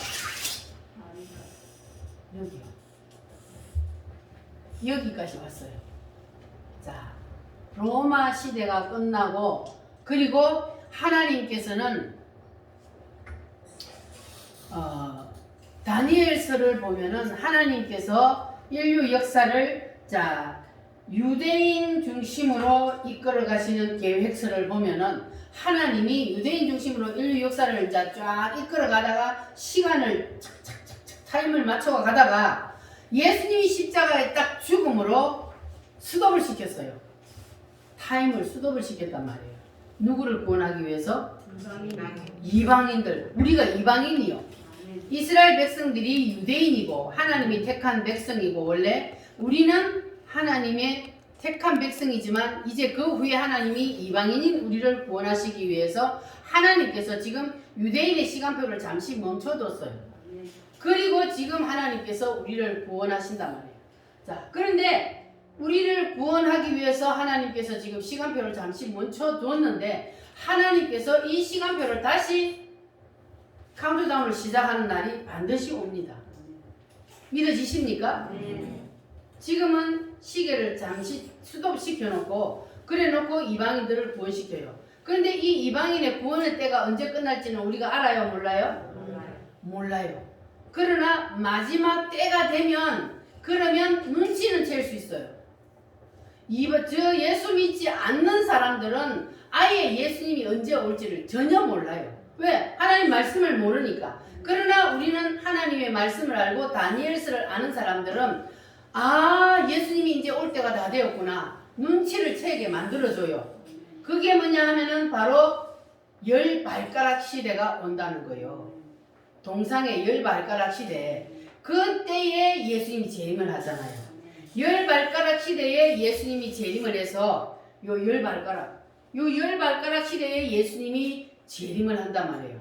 여기요. 여기까지 왔어요. 자, 로마 시대가 끝나고, 그리고 하나님께서는 다니엘서를 보면은 하나님께서 인류 역사를 자 유대인 중심으로 이끌어 가시는 계획서를 보면은 하나님이 유대인 중심으로 인류 역사를 쫙 이끌어 가다가 시간을 착착착착 타임을 맞춰 가다가 예수님이 십자가에 딱 죽음으로 스톱을 시켰어요. 타임을 스톱을 시켰단 말이에요. 누구를 구원하기 위해서? 이방인들. 우리가 이방인이요. 이스라엘 백성들이 유대인이고 하나님이 택한 백성이고, 원래 우리는 하나님의 택한 백성이지만 이제 그 후에 하나님이 이방인인 우리를 구원하시기 위해서 하나님께서 지금 유대인의 시간표를 잠시 멈춰뒀어요. 그리고 지금 하나님께서 우리를 구원하신단 말이에요. 자, 그런데 우리를 구원하기 위해서 하나님께서 지금 시간표를 잠시 멈춰뒀는데 하나님께서 이 시간표를 다시 카운트다운을 시작하는 날이 반드시 옵니다. 믿어지십니까? 지금은 시계를 잠시 스톱시켜 놓고 그래 놓고 이방인들을 구원시켜요. 그런데 이 이방인의 구원의 때가 언제 끝날지는 우리가 알아요? 몰라요? 몰라요. 그러나 마지막 때가 되면 그러면 눈치는 챌 수 있어요. 저 예수 믿지 않는 사람들은 아예 예수님이 언제 올지를 전혀 몰라요. 왜? 하나님 말씀을 모르니까. 그러나 우리는 하나님의 말씀을 알고 다니엘서를 아는 사람들은 아, 예수님이 이제 올 때가 다 되었구나. 눈치를 채게 만들어줘요. 그게 뭐냐 하면은 바로 10발가락 시대가 온다는 거예요. 동상의 10발가락 시대. 그때에 예수님이 재림을 하잖아요. 10발가락 시대에 예수님이 재림을 해서 요 10발가락 시대에 예수님이 재림을 한단 말이에요.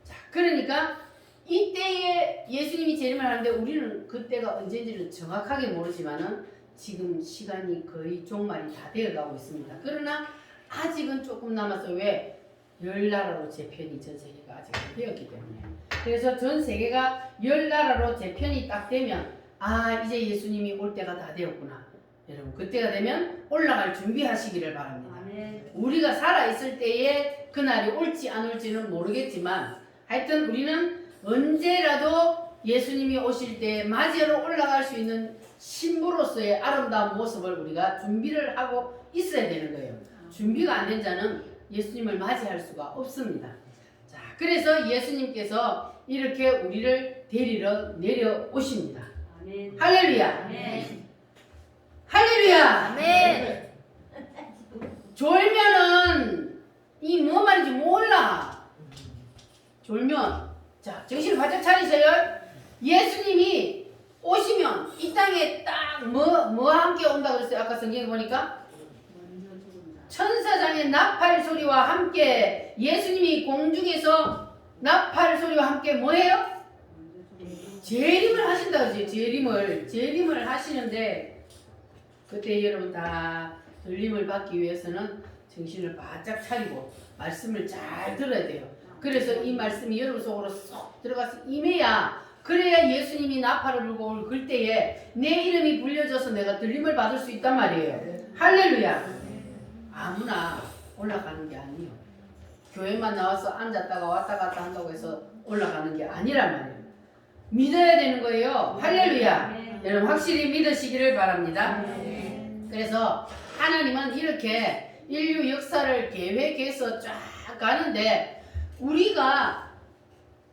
자, 그러니까 이때에 예수님이 재림을 하는데 우리는 그때가 언제인지는 정확하게 모르지만은 지금 시간이 거의 종말이 다 되어가고 있습니다. 그러나 아직은 조금 남아서 왜? 열 나라로 재편이 전 세계가 아직 안 되었기 때문에. 그래서 전 세계가 열 나라로 재편이 딱 되면 아, 이제 예수님이 올 때가 다 되었구나. 여러분, 그때가 되면 올라갈 준비하시기를 바랍니다. 우리가 살아있을 때에 그날이 올지 안 올지는 모르겠지만 하여튼 우리는 언제라도 예수님이 오실 때 맞이하러 올라갈 수 있는 신부로서의 아름다운 모습을 우리가 준비를 하고 있어야 되는 거예요. 준비가 안 된 자는 예수님을 맞이할 수가 없습니다. 자, 그래서 예수님께서 이렇게 우리를 데리러 내려오십니다. 할렐루야. 할렐루야. 졸면은 이 뭐 말인지 몰라. 졸면. 자, 정신을 바짝 차리세요. 예수님이 오시면 이 땅에 딱 뭐와 함께 온다고 그랬어요? 아까 성경에 보니까 천사장의 나팔 소리와 함께 예수님이 공중에서 나팔 소리와 함께 뭐해요? 재림을 하신다고 그러지. 재림을 하시는데 그때 여러분 다 들림을 받기 위해서는 정신을 바짝 차리고 말씀을 잘 들어야 돼요. 그래서 이 말씀이 여러분 속으로 쏙 들어가서 임해야 그래야 예수님이 나팔을 불고 올 그때에 내 이름이 불려져서 내가 들림을 받을 수 있단 말이에요. 할렐루야. 아무나 올라가는 게 아니에요. 교회만 나와서 앉았다가 왔다 갔다 한다고 해서 올라가는 게 아니란 말이에요. 믿어야 되는 거예요. 할렐루야. 여러분 확실히 믿으시기를 바랍니다. 그래서 하나님은 이렇게 인류 역사를 계획해서 쫙 가는데 우리가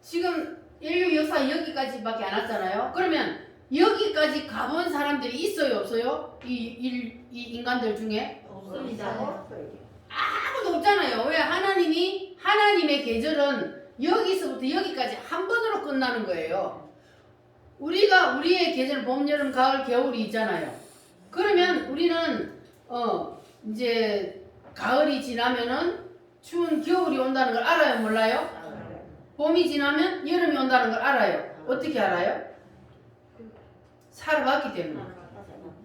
지금 인류 역사 여기까지밖에 안 왔잖아요. 그러면 여기까지 가본 사람들이 있어요, 없어요? 이 인간들 중에 없습니다. 아무도 없잖아요. 왜? 하나님의 계절은 여기서부터 여기까지 한 번으로 끝나는 거예요. 우리의 계절 봄, 여름, 가을, 겨울이 있잖아요. 그러면 우리는 이제 가을이 지나면은 추운 겨울이 온다는 걸 알아요, 몰라요? 봄이 지나면 여름이 온다는 걸 알아요. 어떻게 알아요? 살아봤기 때문에.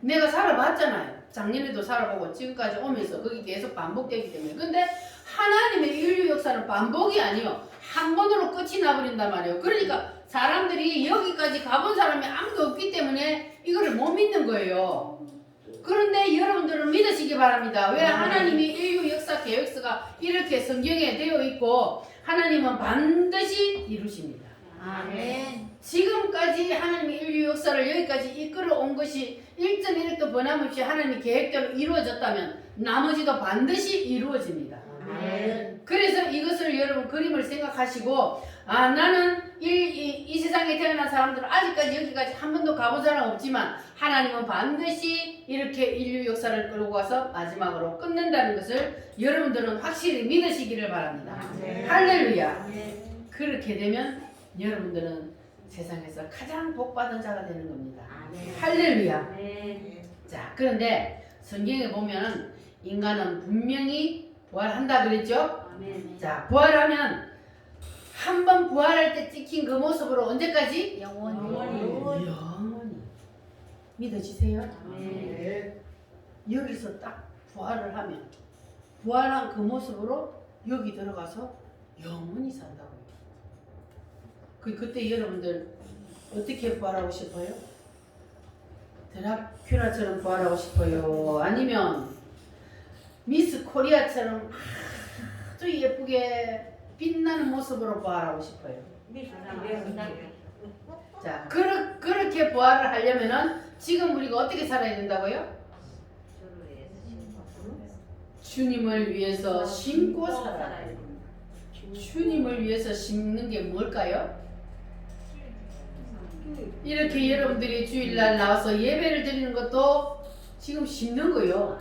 내가 살아봤잖아요. 작년에도 살아보고 지금까지 오면서 그게 계속 반복되기 때문에. 근데 하나님의 인류 역사는 반복이 아니요. 한 번으로 끝이 나버린단 말이에요. 그러니까 사람들이 여기까지 가본 사람이 아무도 없기 때문에 이거를 못 믿는 거예요. 그런데 여러분들은 믿으시기 바랍니다. 왜? 하나님이 인류 역사 계획서가 이렇게 성경에 되어 있고 하나님은 반드시 이루십니다. 아멘. 지금까지 하나님이 인류 역사를 여기까지 이끌어온 것이 1.1도 변함없이 하나님의 계획대로 이루어졌다면 나머지도 반드시 이루어집니다. 아멘. 그래서 이것을 여러분 그림을 생각하시고 나는 이 세상에 태어난 사람들은 아직까지 여기까지 한 번도 가본 사람 없지만 하나님은 반드시 이렇게 인류 역사를 끌고 가서 마지막으로 끝낸다는 것을 여러분들은 확실히 믿으시기를 바랍니다. 할렐루야. 그렇게 되면 여러분들은 세상에서 가장 복받은 자가 되는 겁니다. 할렐루야. 자, 그런데 성경에 보면 인간은 분명히 부활한다 그랬죠? 자, 부활하면 한 번 부활할 때 찍힌 그 모습으로 언제까지? 영원히. 영원히. 믿어지세요? 여기서 딱 부활을 하면 부활한 그 모습으로 여기 들어가서 영원히 산다고요. 그때 여러분들 어떻게 부활하고 싶어요? 드라큘라처럼 부활하고 싶어요? 아니면 미스 코리아처럼 아주 예쁘게 빛나는 모습으로 부활하고 싶어요? 자, 그렇게 부활을 하려면은 지금 우리가 어떻게 살아야 된다고요? 주님을 위해서 심고 살아야 돼요. 주님을 위해서 심는 게 뭘까요? 이렇게 여러분들이 주일날 나와서 예배를 드리는 것도 지금 심는 거요.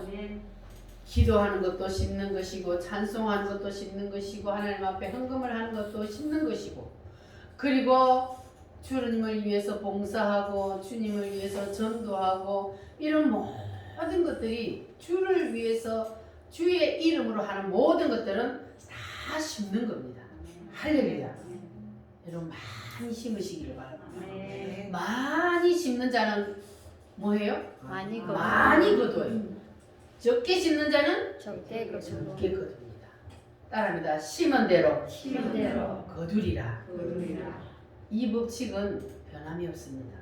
기도하는 것도 심는 것이고 찬송하는 것도 심는 것이고 하나님 앞에 헌금을 하는 것도 심는 것이고 그리고 주님을 위해서 봉사하고 주님을 위해서 전도하고 이런 모든 것들이 주를 위해서 주의 이름으로 하는 모든 것들은 다 심는 겁니다. 할렐루야. 여러분 많이 심으시기를 바랍니다. 많이 심는 자는 뭐예요? 많이 거둬요. 적게 심는 자는 적게 적게 거둡니다. 따라합니다. 심은 대로 거두리라. 이 법칙은 변함이 없습니다.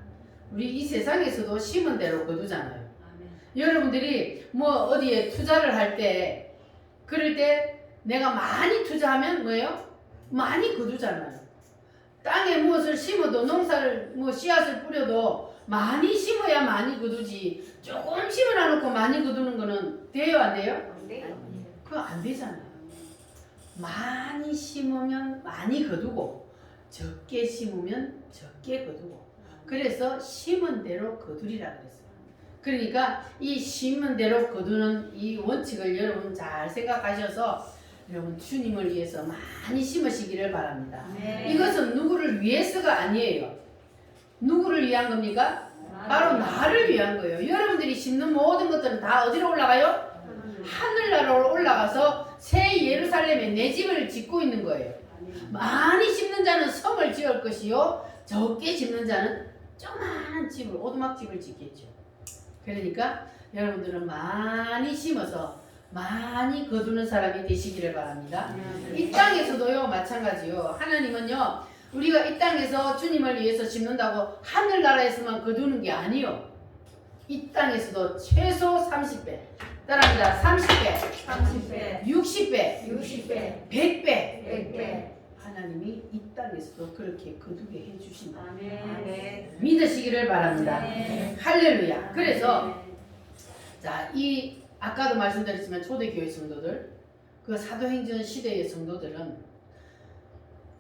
우리 이 세상에서도 심은 대로 거두잖아요. 여러분들이 뭐 어디에 투자를 할 때 그럴 때 내가 많이 투자하면 뭐예요? 많이 거두잖아요. 땅에 무엇을 심어도 농사를 씨앗을 뿌려도 많이 심어야 많이 거두지 조금 심어놔 놓고 많이 거두는 거는 돼요 안 돼요? 그거 안 되잖아요. 많이 심으면 많이 거두고 적게 심으면 적게 거두고 그래서 심은 대로 거두리라 그랬어요. 그러니까 이 심은 대로 거두는 이 원칙을 여러분 잘 생각하셔서 여러분 주님을 위해서 많이 심으시기를 바랍니다. 이것은 누구를 위해서가 아니에요. 누구를 위한 겁니까? 바로 나를 위한 거예요. 여러분들이 심는 모든 것들은 다 어디로 올라가요? 하늘나라로 올라가서 새 예루살렘에 내 집을 짓고 있는 거예요. 많이 심는 자는 성을 지을 것이요 적게 심는 자는 조그마한 집을 오두막집을 짓겠죠. 그러니까 여러분들은 많이 심어서 많이 거두는 사람이 되시기를 바랍니다. 이 땅에서도요 마찬가지요. 하나님은요 우리가 이 땅에서 주님을 위해서 심는다고 하늘나라에서만 거두는 게 아니요. 이 땅에서도 최소 30배, 따라합니다. 30배, 30배, 60배, 60배, 100배 100배. 하나님이 이 땅에서도 그렇게 거두게 해주신다. 아멘. 믿으시기를 바랍니다. 네. 할렐루야. 그래서 자, 이 아까도 말씀드렸지만 초대교회 성도들, 그 사도행전 시대의 성도들은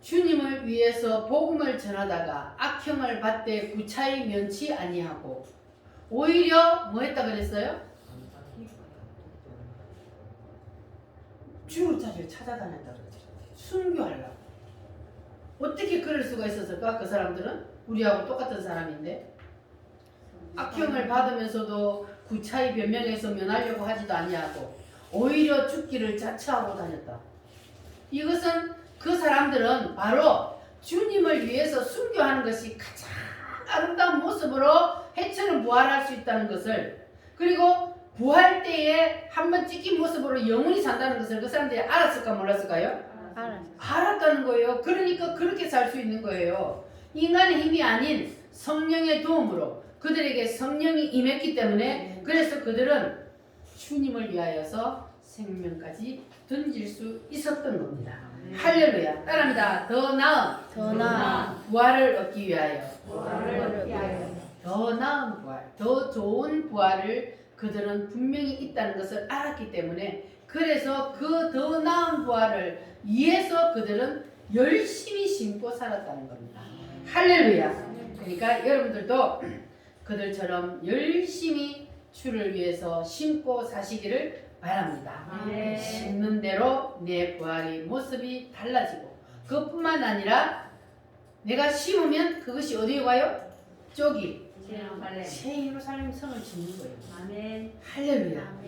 주님을 위해서 복음을 전하다가 악형을 받되 구차히 면치 아니하고 오히려 뭐 했다 그랬어요? 죽을 자리를 찾아다녔다 그랬죠. 순교하려고. 어떻게 그럴 수가 있었을까? 그 사람들은 우리하고 똑같은 사람인데 악형을 받으면서도 구차히 변명해서 면하려고 하지도 아니하고 오히려 죽기를 자처하고 다녔다. 이것은 그 사람들은 바로 주님을 위해서 순교하는 것이 가장 아름다운 모습으로 해처럼 부활할 수 있다는 것을, 그리고 부활 때에 한번 찍힌 모습으로 영원히 산다는 것을 그 사람들이 알았을까 몰랐을까요? 알았다는 거예요. 그러니까 그렇게 살 수 있는 거예요. 인간의 힘이 아닌 성령의 도움으로 그들에게 성령이 임했기 때문에, 그래서 그들은 주님을 위하여서 생명까지 던질 수 있었던 겁니다. 할렐루야. 따라합니다. 더 나은 부활을 얻기 위하여, 더 나은 부활, 더 좋은 부활을 그들은 분명히 있다는 것을 알았기 때문에, 그래서 그 더 나은 부활을 위해서 그들은 열심히 심고 살았다는 겁니다. 할렐루야. 그러니까 여러분들도 그들처럼 열심히 주를 위해서 심고 사시기를 바랍니다. 네. 심는 대로 내 부활의 모습이 달라지고, 그것뿐만 아니라 내가 심으면 그것이 어디에 가요? 저기 새 예루살렘 성을 짓는 거예요. 아멘. 할렐루야.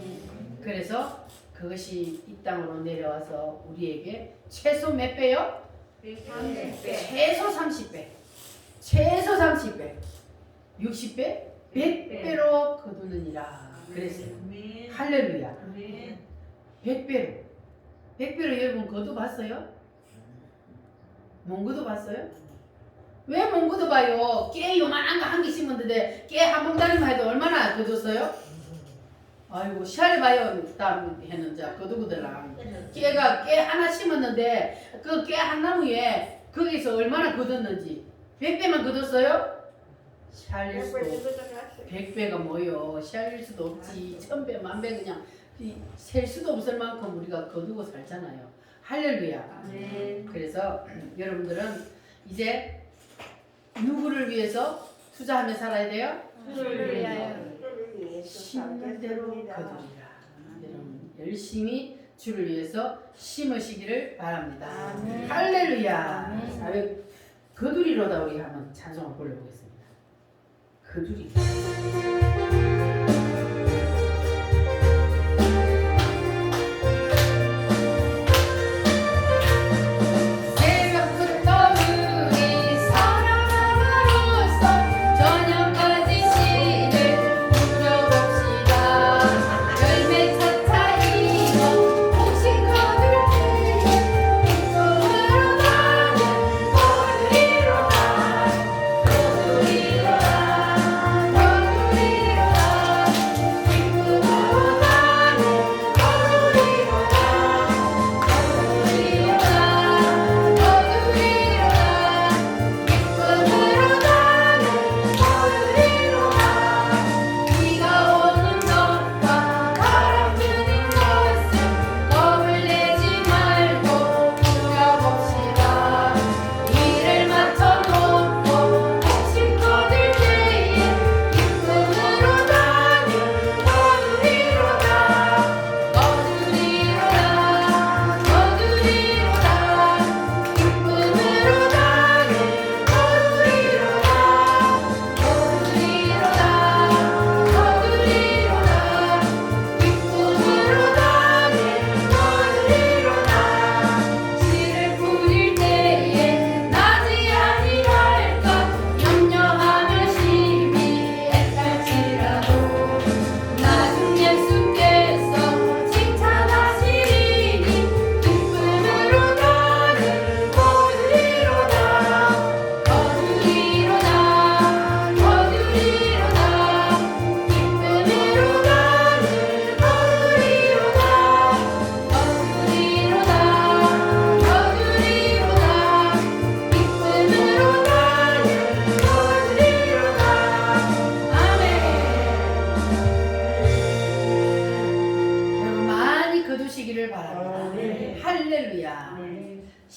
그래서 그것이 이 땅으로 내려와서 우리에게 최소 몇 배요? 30배. 최소 30배, 최소 30배, 60배, 100배로 거두느니라 그랬어요. 할렐루야. 100배로. 100배로 여러분 거둬봤어요? 못 거둬봤어요? 왜 못 거둬봐요? 깨 요만한 거 한 개 심었는데 깨 한 봉다리만 해도 얼마나 거뒀어요? 아이고 시알해봐요. 다음 해는 자 거두고들랑 깨가 깨 하나 심었는데 그 깨 한 나무에 거기서 얼마나 거뒀는지 100배만 거뒀어요? 시알릴 수도 없고 100배가 뭐요? 시알릴 수도 없지. 1000배, 1000배 그냥 셀 수도 없을 만큼 우리가 거두고 살잖아요. 할렐루야. 그래서 여러분들은 이제 누구를 위해서 투자하며 살아야 돼요? 주를 위하여. 심는 대로 거두리라. 여러분 열심히 주를 위해서 심으시기를 바랍니다. 아멘. 할렐루야. 아멘. 자, 거두리로다 우리 한번 찬송을 불러보겠습니다. 거두리. 새벽부터 우리 사랑함으로써 저녁까지 씨를 누려봅시다. 열매 차차이고 혹시 거둘 때에 빗속으로 나는 거두리로다. 거두리로다. 거두리로다.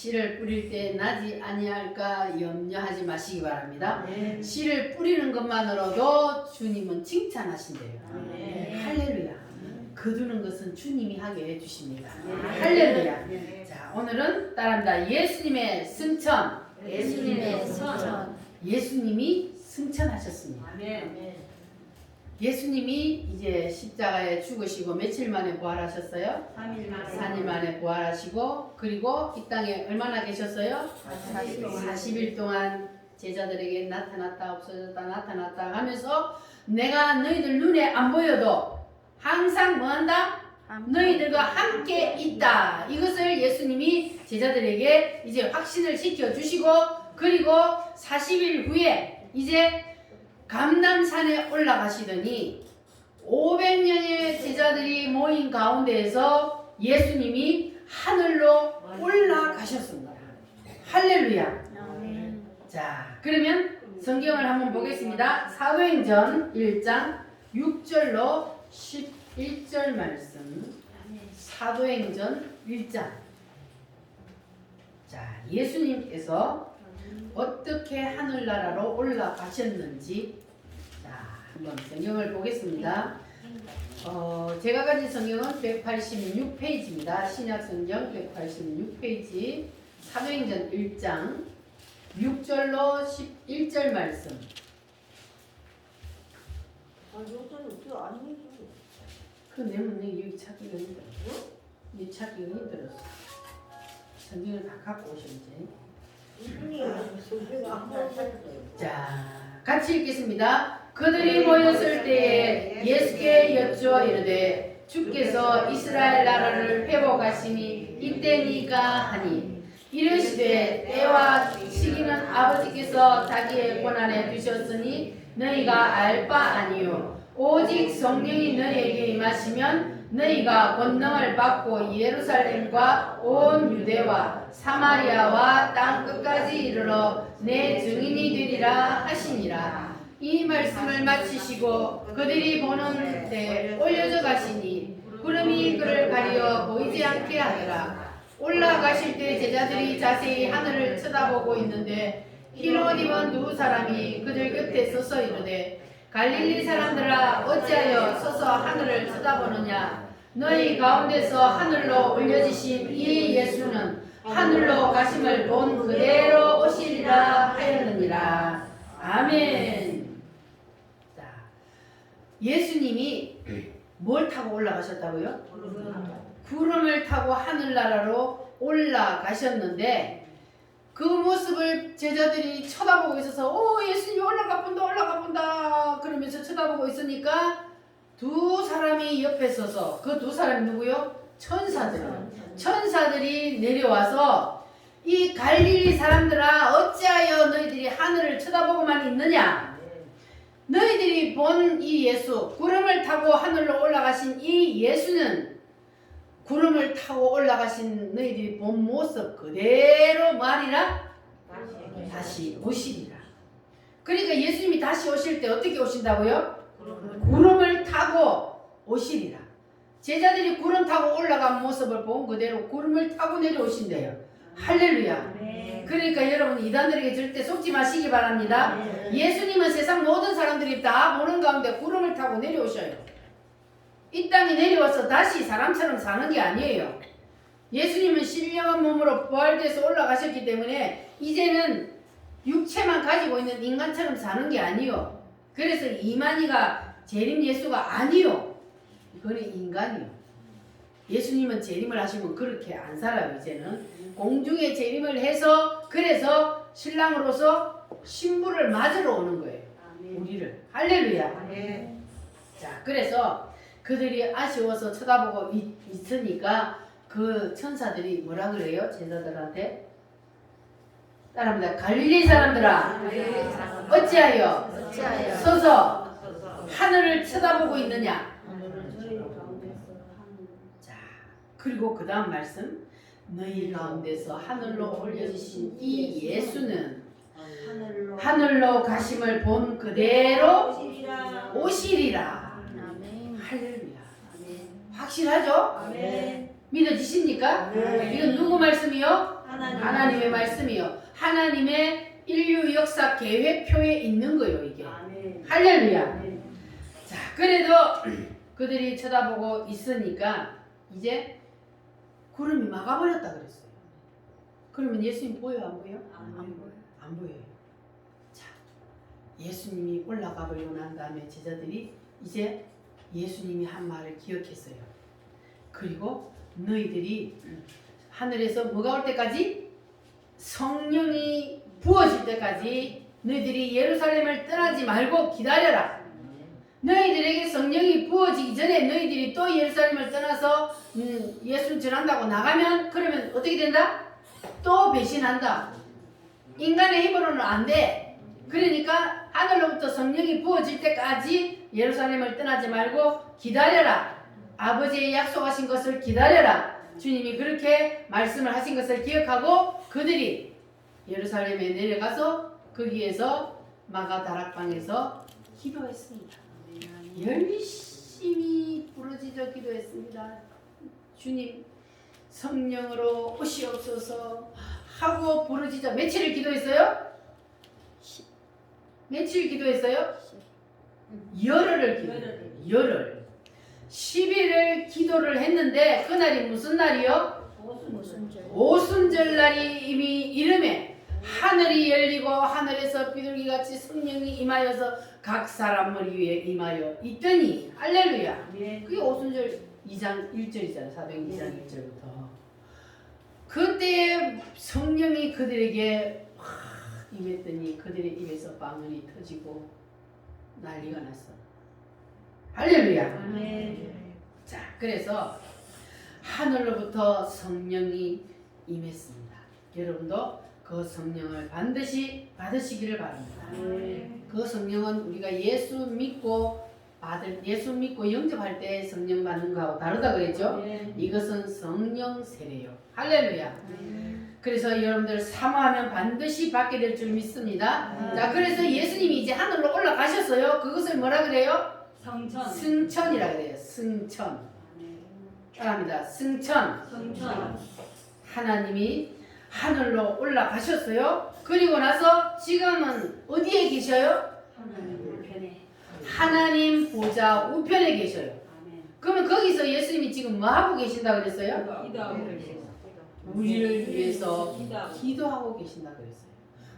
씨를 뿌릴 때 나지 아니할까 염려하지 마시기 바랍니다. 씨를 뿌리는 것만으로도 주님은 칭찬하신대요. 할렐루야. 거두는 것은 주님이 하게 해주십니다. 할렐루야. 자, 오늘은 따라합니다. 예수님의 승천. 예수님의 승천. 예수님이 승천하셨습니다. 예수님이 이제 십자가에 죽으시고 며칠 만에 부활하셨어요? 4일 만에 부활하시고, 그리고 이 땅에 얼마나 계셨어요? 40일 동안 제자들에게 나타났다 없어졌다 나타났다 하면서 내가 너희들 눈에 안 보여도 항상 뭐한다? 너희들과 함께 있다. 이것을 예수님이 제자들에게 이제 확신을 시켜주시고, 그리고 40일 후에 이제 감람산에 올라가시더니 500명의 제자들이 모인 가운데에서 예수님이 하늘로 올라가셨습니다. 할렐루야. 자, 그러면 성경을 한번 보겠습니다. 사도행전 1장 6절로 11절 말씀. 사도행전 1장. 자, 예수님께서 어떻게 하늘나라로 올라가셨는지, 자, 한번 성경을 보겠습니다. 제가 가진 성경은 186페이지입니다. 신약성경 186페이지, 사도행전 1장 6절로 11절 말씀. 그 내용은 여기 찾기가 힘들어. 여기 찾기가 힘들었어. 성경을 다 갖고 오셨지. 자, 같이 읽겠습니다. 그들이 모였을 때에 예수께 여쭈어 이르되 주께서 이스라엘 나라를 회복하시니 이때니까 하니, 이르시되 때와 시기는 아버지께서 자기의 권한에 두셨으니 너희가 알 바 아니요 오직 성령이 너희에게 임하시면 너희가 권능을 받고 예루살렘과 온 유대와 사마리아와 땅 끝까지 이르러 내 증인이 되리라 하시니라. 이 말씀을 마치시고 그들이 보는 데 올려져 가시니 구름이 그를 가리어 보이지 않게 하더라. 올라가실 때 제자들이 자세히 하늘을 쳐다보고 있는데 흰옷 입은 두 사람이 그들 곁에 서서 이르되 갈릴리 사람들아 어찌하여 서서 하늘을 쳐다보느냐. 너희 가운데서 하늘로 올려지신 이 예수는 하늘로 가심을 본 그대로 오시리라 하였느니라. 아멘. 자, 예수님이 뭘 타고 올라가셨다고요? 구름을 타고 하늘나라로 올라가셨는데, 그 모습을 제자들이 쳐다보고 있어서 예수님 올라가 본다 그러면서 쳐다보고 있으니까 두 사람이 옆에 서서, 그 두 사람이 누구요? 천사들이 내려와서 이 갈릴리 사람들아 어찌하여 너희들이 하늘을 쳐다보고만 있느냐. 너희들이 본 이 예수, 구름을 타고 하늘로 올라가신 이 예수는 구름을 타고 올라가신 너희들이 본 모습 그대로 말이라 다시 오시리라. 그러니까 예수님이 다시 오실 때 어떻게 오신다고요? 구름을 타고 오시리라. 제자들이 구름 타고 올라간 모습을 본 그대로 구름을 타고 내려오신대요. 할렐루야. 그러니까 여러분 이단들에게 절대 속지 마시기 바랍니다. 예수님은 세상 모든 사람들이 다 보는 가운데 구름을 타고 내려오셔요. 이 땅에 내려와서 다시 사람처럼 사는 게 아니에요. 예수님은 신령한 몸으로 부활돼서 올라가셨기 때문에 이제는 육체만 가지고 있는 인간처럼 사는 게 아니요. 그래서 이만희가 재림 예수가 아니요. 그는 인간이요. 예수님은 재림을 하시면 그렇게 안 살아요. 이제는 공중에 재림을 해서, 그래서 신랑으로서 신부를 맞으러 오는 거예요. 우리를. 할렐루야. 자, 그래서 그들이 아쉬워서 쳐다보고 있으니까 그 천사들이 뭐라 그래요? 제자들한테 따라합니다. 갈릴리 사람들아 어찌하여 서서 하늘을 쳐다보고 있느냐. 자, 그리고 그 다음 말씀, 너희 가운데서 하늘로 올려주신 이 예수는 하늘로 가심을 본 그대로 오시리라. 할렐루야. 확실하죠? 믿어지십니까? 이건 누구 말씀이요? 하나님의 말씀이요. 하나님의 인류 역사 계획표에 있는 거예요, 이게. 아멘. 할렐루야. 아멘. 자, 그래도 그들이 쳐다보고 있으니까 이제 구름이 막아버렸다 그랬어요. 그러면 예수님 보여요, 안 보여요? 안 보여요. 안 보여요. 자, 예수님이 올라가 버리고 난 다음에 제자들이 이제 예수님이 한 말을 기억했어요. 그리고 너희들이 하늘에서 뭐가 올 때까지? 성령이 부어질 때까지 너희들이 예루살렘을 떠나지 말고 기다려라. 너희들에게 성령이 부어지기 전에 너희들이 또 예루살렘을 떠나서 예수 전한다고 나가면 그러면 어떻게 된다? 또 배신한다. 인간의 힘으로는 안 돼. 그러니까 하늘로부터 성령이 부어질 때까지 예루살렘을 떠나지 말고 기다려라. 아버지의 약속하신 것을 기다려라. 주님이 그렇게 말씀을 하신 것을 기억하고 그들이 예루살렘에 내려가서 거기에서 마가다락방에서 기도했습니다. 열심히 부르짖어 기도했습니다. 주님 성령으로 오시옵소서 하고 부르짖어. 며칠을 기도했어요? 며칠 기도했어요? 열흘을 기도했어요. 열흘. 10일을 기도를 했는데 그날이 무슨 날이요? 오순절 날이 이미 이름에 하늘이 열리고 하늘에서 비둘기같이 성령이 임하여서 각 사람 머리 위에 임하여 있더니 할렐루야. 그게 오순절 2장 1절이잖아요. 사도행 2장 1절부터. 그때 성령이 그들에게 임했더니 그들의 입에서 방언이 터지고 난리가 났어. 할렐루야. 아멘. 자, 그래서 하늘로부터 성령이 임했습니다. 여러분도 그 성령을 반드시 받으시기를 바랍니다. 아멘. 그 성령은 우리가 예수 믿고 영접할 때 성령 받는 거하고 다르다 그랬죠? 아멘. 이것은 성령 세례요. 할렐루야. 아멘. 그래서 여러분들 사모하면 반드시 받게 될 줄 믿습니다. 아멘. 자, 그래서 예수님이 이제 하늘로 올라가셨어요. 그것을 뭐라 그래요? 성천. 승천이라 그래요. 승천. 따라합니다. 승천. 성천. 하나님이 하늘로 올라가셨어요. 그리고 나서 지금은 어디에 계셔요? 하나님 우편에. 하나님 보좌 우편에 계셔요. 아멘. 그러면 거기서 예수님이 지금 뭐 하고 계신다 그랬어요? 기도하고 계세요. 우리를 위해서 기도하고 계신다 그랬어요.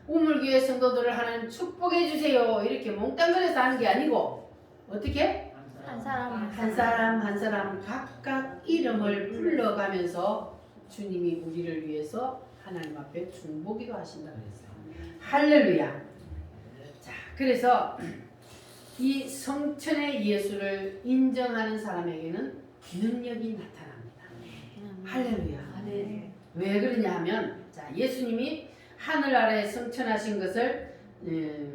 우물교회 성도들을 하나님 축복해 주세요. 이렇게 몽땅 그려서 하는 게 아니고 어떻게? 한 사람 한 사람 한 사람 각각 이름을 불러가면서 주님이 우리를 위해서 하나님 앞에 중보기도 하신다 그랬어요. 할렐루야. 자, 그래서 이 성천의 예수를 인정하는 사람에게는 능력이 나타납니다. 할렐루야. 아멘. 왜 그러냐 하면 자, 예수님이 하늘 아래 성천하신 것을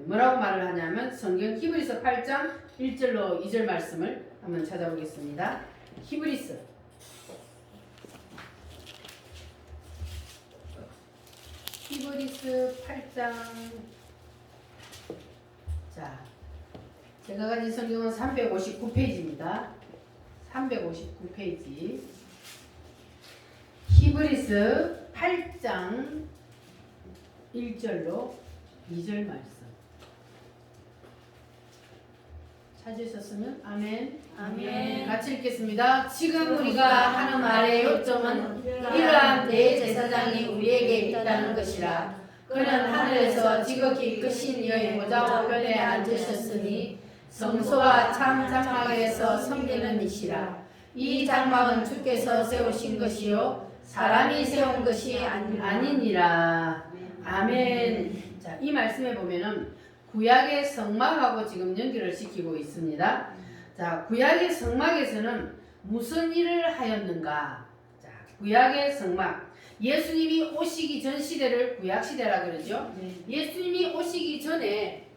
뭐라고 말을 하냐면 성경 히브리서 8장 1절로 2절 말씀을 한번 찾아보겠습니다. 히브리서 8장. 자, 제가 가진 성경은 359페이지입니다. 359페이지. 히브리서 8장 1절로 2절 말씀. 찾으셨으면 아멘. 아멘. 같이 읽겠습니다. 지금 우리가 하는 말의 요점은 이러한 대제사장이 우리에게 있다는 것이라. 그는 하늘에서 지극히 크신 이의 보좌 우편에 앉으셨으니 성소와 참 장막에서 섬기는 이시라. 이 장막은 주께서 세우신 것이요 사람이 세운 것이 아니니라. 아멘. 자, 이 말씀에 보면은 구약의 성막하고 지금 연결을 시키고 있습니다. 자, 구약의 성막에서는 무슨 일을 하였는가? 자, 구약의 성막. 예수님이 오시기 전 시대를 구약 시대라 그러죠. 예수님이 오시기 전에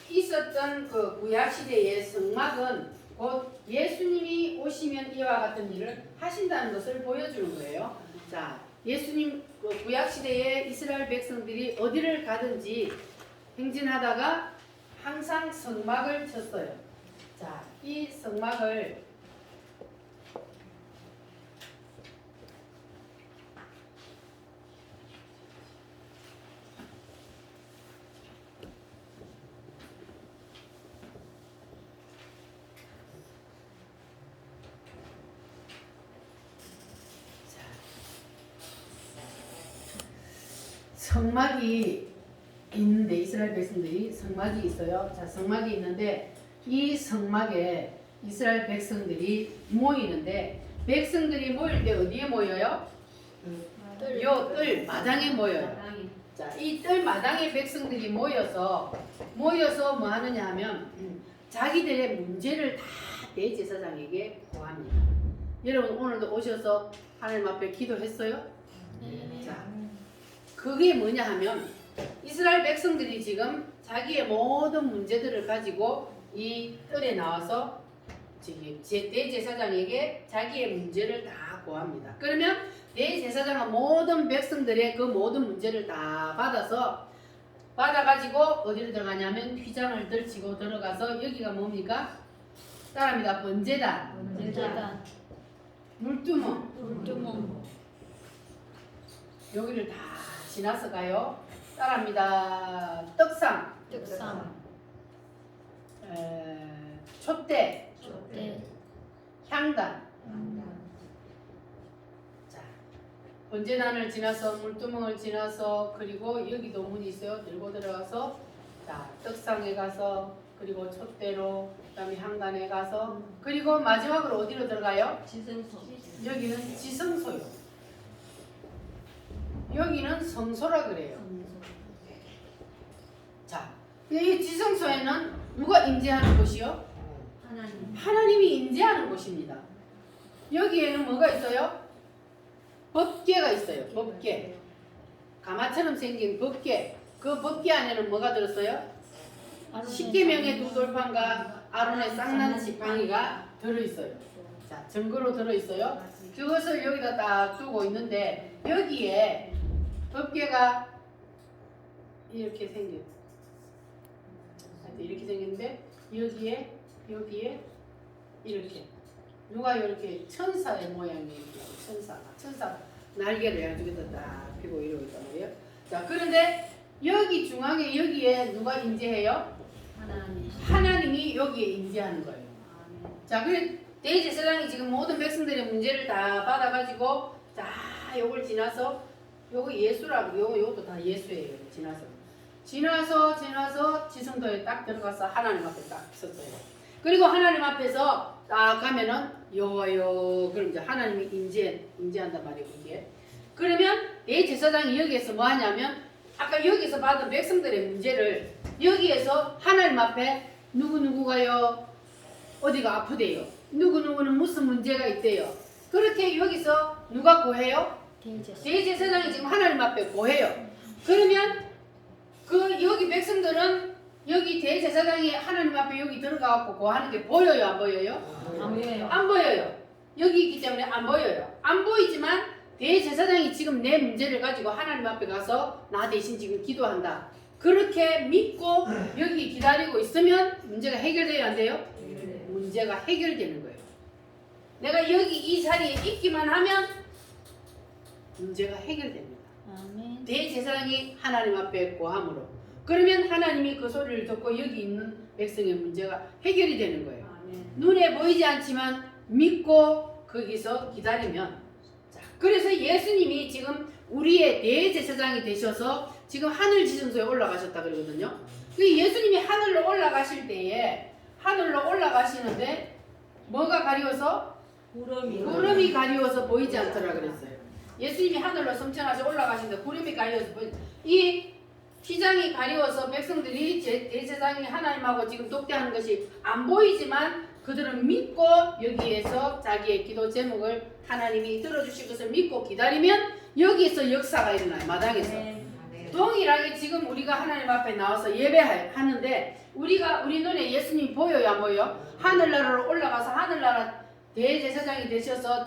있었던 그 구약 시대의 성막은 곧 예수님이 오시면 이와 같은 일을 하신다는 것을 보여주는 거예요. 자, 예수님 그 구약 시대에 이스라엘 백성들이 어디를 가든지 행진하다가 항상 성막을 쳤어요. 자, 이 성막을 성막이 있는데 이스라엘 백성들이 성막이 있어요. 자, 성막이 있는데 이 성막에 이스라엘 백성들이 모이는데 백성들이 모일 때 어디에 모여요? 요 뜰 마당에 모여요. 자, 이 뜰 마당에 백성들이 모여서 뭐 하느냐 하면 자기들의 문제를 다 대제사장에게 고합니다. 여러분 오늘도 오셔서 하나님 앞에 기도했어요? 자, 그게 뭐냐 하면 이스라엘 백성들이 지금 자기의 모든 문제들을 가지고 이 뜰에 나와서 대제사장에게 자기의 문제를 다 고합니다. 그러면 대제사장은 모든 백성들의 그 모든 문제를 다 받아가지고 어디로 들어가냐면 휘장을 들치고 들어가서 여기가 뭡니까? 따라합니다. 번제단, 물두멍, 여기를 다 지나서 가요. 따라합니다. 떡상, 촛대, 향단. 자, 번제단을 지나서 물두멍을 지나서 그리고 여기도 문이 있어요. 들고 들어가서 자, 떡상에 가서 그리고 촛대로 그다음에 향단에 가서 그리고 마지막으로 어디로 들어가요? 여기는 지성소요. 여기는 성소라 그래요. 자, 이 지성소에는 누가 임재하는 곳이요? 하나님이 임재하는 곳입니다. 여기에는 뭐가 있어요? 법궤가 있어요. 법궤. 가마처럼 생긴 법궤. 그 법궤 안에는 뭐가 들었어요? 10계명의 두 돌판과 아론의 쌍난 지팡이가 들어있어요. 자, 증거로 들어있어요. 그것을 여기다 딱 두고 있는데 여기에 법궤가 이렇게 생겼어요. 이렇게 생겼는데 여기에 이렇게 누가 이렇게 천사의 모양이 천사 날개를 해가지고 딱 펴고 이러고 있단 말이에요. 자, 그런데 여기 중앙에 여기에 누가 임재해요? 하나님이 여기에 임재하는 거예요. 자, 그래 대제사장이 지금 모든 백성들의 문제를 다 받아가지고 자, 요걸 지나서 요거 예수라고 요것도 다 예수예요. 지나서 지성도에 딱 들어가서 하나님 앞에 딱 섰어요. 그리고 하나님 앞에서 딱 가면은 여호와여 그럼 이제 하나님이 임재한단 말이에요. 이게 그러면 대제사장이 여기에서 뭐 하냐면 아까 여기서 받은 백성들의 문제를 여기에서 하나님 앞에 누구누구가요 어디가 아프대요. 누구누구는 무슨 문제가 있대요. 그렇게 여기서 누가 고해요? 대제사장이 지금 하나님 앞에 고해요. 그러면 그 여기 백성들은 여기 대제사장이 하나님 앞에 여기 들어가고 고하는 게 보여요? 안 보여요? 안 보여요. 여기 있기 때문에 안 보여요. 안 보이지만 대제사장이 지금 내 문제를 가지고 하나님 앞에 가서 나 대신 지금 기도한다. 그렇게 믿고 여기 기다리고 있으면 문제가 해결돼야 안 돼요? 문제가 해결되는 거예요. 내가 여기 이 자리에 있기만 하면 문제가 해결됩니다. 대제사장이 하나님 앞에 고함으로 그러면 하나님이 그 소리를 듣고 여기 있는 백성의 문제가 해결이 되는 거예요. 눈에 보이지 않지만 믿고 거기서 기다리면 자, 그래서 예수님이 지금 우리의 대제사장이 되셔서 지금 하늘 지성소에 올라가셨다 그러거든요. 그 예수님이 하늘로 올라가실 때에 하늘로 올라가시는데 뭐가 가리워서? 구름이 가리워서 보이지 않더라 그랬어요. 예수님이 하늘로 승천하셔 올라가시는데 구름이 가리워서 보이지 이 휘장이 가리워서 백성들이 대제사장이 하나님하고 지금 독대하는 것이 안 보이지만 그들은 믿고 여기에서 자기의 기도 제목을 하나님이 들어주실 것을 믿고 기다리면 여기에서 역사가 일어나요. 마당에서. 동일하게 지금 우리가 하나님 앞에 나와서 예배하는데 우리 눈에 예수님이 보여요? 안 보여요? 하늘나라로 올라가서 하늘나라 대제사장이 되셔서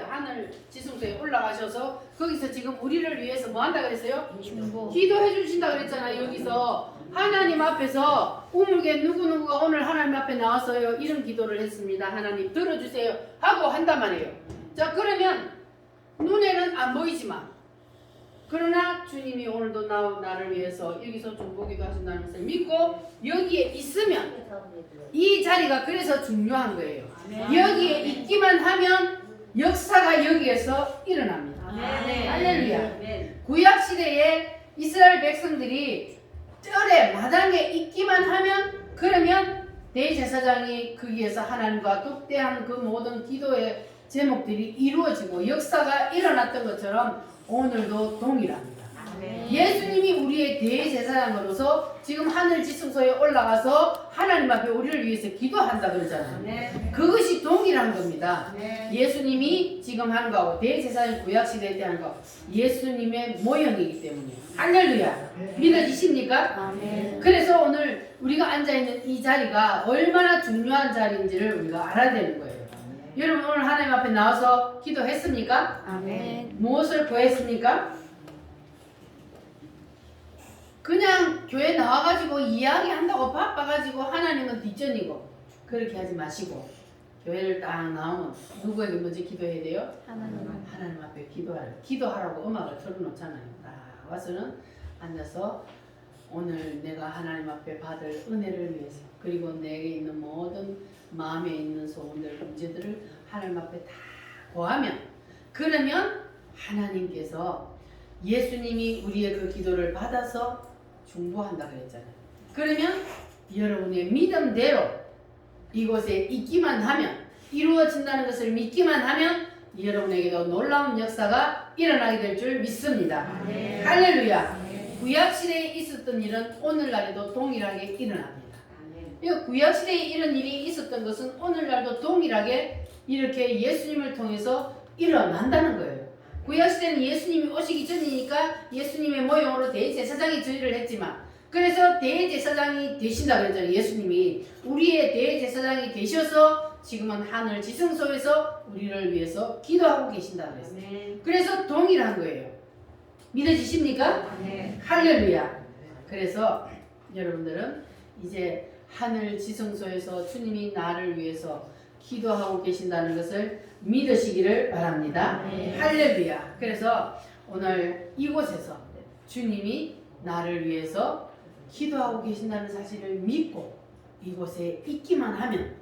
하늘 지성소에 올라가셔서 거기서 지금 우리를 위해서 뭐 한다 그랬어요? 기도해 주신다 그랬잖아요. 여기서 하나님 앞에서 우물게 누구누구가 오늘 하나님 앞에 나와서요 이런 기도를 했습니다. 하나님 들어주세요 하고 한단 말이에요. 자, 그러면 눈에는 안 보이지만 그러나 주님이 오늘도 나를 위해서 여기서 좀 보기도 하신다는 것을 믿고 여기에 있으면 이 자리가 그래서 중요한 거예요. 여기에 있기만 하면 역사가 여기에서 일어납니다. 할렐루야. 구약 시대에 이스라엘 백성들이 뜰에 마당에 있기만 하면 그러면 대제사장이 거기에서 하나님과 독대한 그 모든 기도의 제목들이 이루어지고 역사가 일어났던 것처럼 오늘도 동일합니다. 예수님이 우리의 대제사장으로서 지금 하늘 지성소에 올라가서 하나님 앞에 우리를 위해서 기도한다 그러잖아요. 그것이 동일한 겁니다. 예수님이 지금 하는 거하고 대제사장 구약시대에 대한 거 예수님의 모형이기 때문에 할렐루야. 믿어지십니까? 그래서 오늘 우리가 앉아있는 이 자리가 얼마나 중요한 자리인지를 우리가 알아야 되는 거예요. 여러분 오늘 하나님 앞에 나와서 기도했습니까? 무엇을 구했습니까? 그냥 교회 나와가지고 이야기한다고 바빠가지고 하나님은 뒷전이고 그렇게 하지 마시고 교회를 딱 나오면 누구에게 먼저 기도해야 돼요? 하나님 앞에 기도하라고 음악을 틀어놓잖아요. 딱 와서는 앉아서 오늘 내가 하나님 앞에 받을 은혜를 위해서 그리고 내게 있는 모든 마음에 있는 소원들 문제들을 하나님 앞에 다 고하면 그러면 하나님께서 예수님이 우리의 그 기도를 받아서 중보한다 그랬잖아요. 그러면 여러분의 믿음대로 이곳에 있기만 하면 이루어진다는 것을 믿기만 하면 여러분에게도 놀라운 역사가 일어나게 될 줄 믿습니다. 할렐루야. 구약시대에 있었던 일은 오늘날에도 동일하게 일어납니다. 구약시대에 이런 일이 있었던 것은 오늘날도 동일하게 이렇게 예수님을 통해서 일어난다는 거예요. 구약시대는 예수님이 오시기 전이니까 예수님의 모형으로 대제사장이 저희를 했지만 그래서 대제사장이 되신다 그랬잖아요. 예수님이 우리의 대제사장이 되셔서 지금은 하늘 지성소에서 우리를 위해서 기도하고 계신다 그랬어요. 그래서 동일한 거예요. 믿어지십니까? 할렐루야. 그래서 여러분들은 이제 하늘 지성소에서 주님이 나를 위해서 기도하고 계신다는 것을 믿으시기를 바랍니다. 할렐루야. 그래서 오늘 이곳에서 주님이 나를 위해서 기도하고 계신다는 사실을 믿고 이곳에 있기만 하면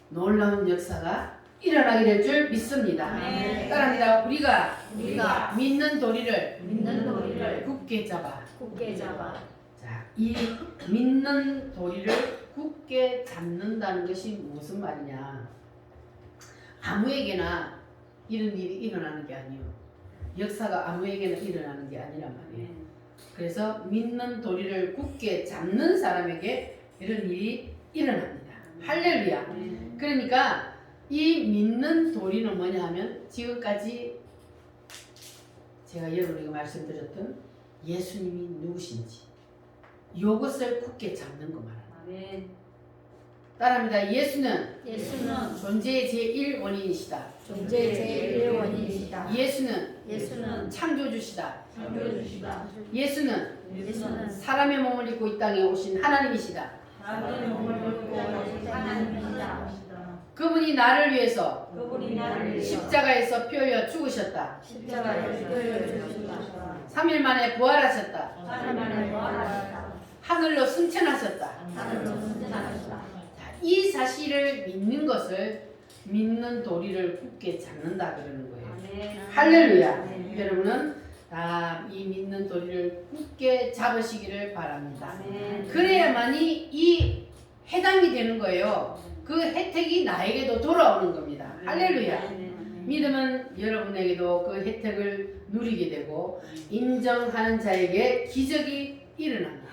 놀라운 역사가 일어나게 될 줄 믿습니다. 따라합니다. 우리가 믿는 도리를 굳게 잡아. 자, 이 믿는 도리를 굳게 잡는다는 것이 무슨 말이냐? 아무에게나 이런 일이 일어나는 게 아니에요. 역사가 아무에게나 일어나는 게 아니란 말이에요. 그래서 믿는 도리를 굳게 잡는 사람에게 이런 일이 일어납니다. 할렐루야. 그러니까 이 믿는 도리는 뭐냐 하면 지금까지 제가 여러분에게 말씀드렸던 예수님이 누구신지 이것을 굳게 잡는 거 말합니다. 따라합니다. 예수는 존재의 제1원인이시다. 예수는 창조주시다. 예수는 사람의 몸을 입고 이 땅에 오신 하나님이시다. 그분이 나를 위해서 십자가에서 피 흘려 죽으셨다. 3일 만에 부활하셨다. 하늘로 승천하셨다. 이 사실을 믿는 것을 믿는 도리를 굳게 잡는다 그러는 거예요. 할렐루야. 여러분은 다 이 믿는 도리를 굳게 잡으시기를 바랍니다. 그래야만이 이 해당이 되는 거예요. 그 혜택이 나에게도 돌아오는 겁니다. 할렐루야. 믿음은 여러분에게도 그 혜택을 누리게 되고 인정하는 자에게 기적이 일어납니다.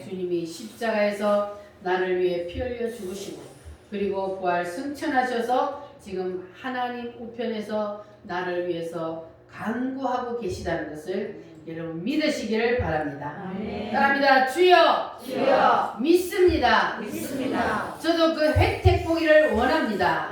주님이 십자가에서 나를 위해 피 흘려 죽으시고 그리고 부활 승천하셔서 지금 하나님 우편에서 나를 위해서 간구하고 계시다는 것을 여러분 믿으시기를 바랍니다. 따라합니다. 주여 믿습니다. 저도 그 혜택 보기를 원합니다.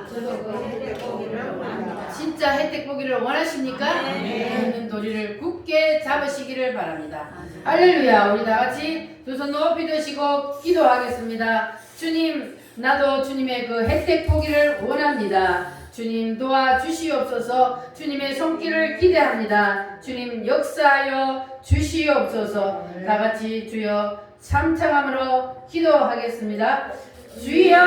진짜 혜택 보기를 원하십니까? 믿는 도리를 굳게 잡으시기를 바랍니다. 할렐루야. 우리 다 같이 두 손 높이 드시고 기도하겠습니다. 주님, 나도 주님의 그 혜택 보기를 원합니다. 주님 도와주시옵소서. 주님의 손길을 기대합니다. 주님 역사하여 주시옵소서. 다 같이 주여 참참함으로 기도하겠습니다. 주여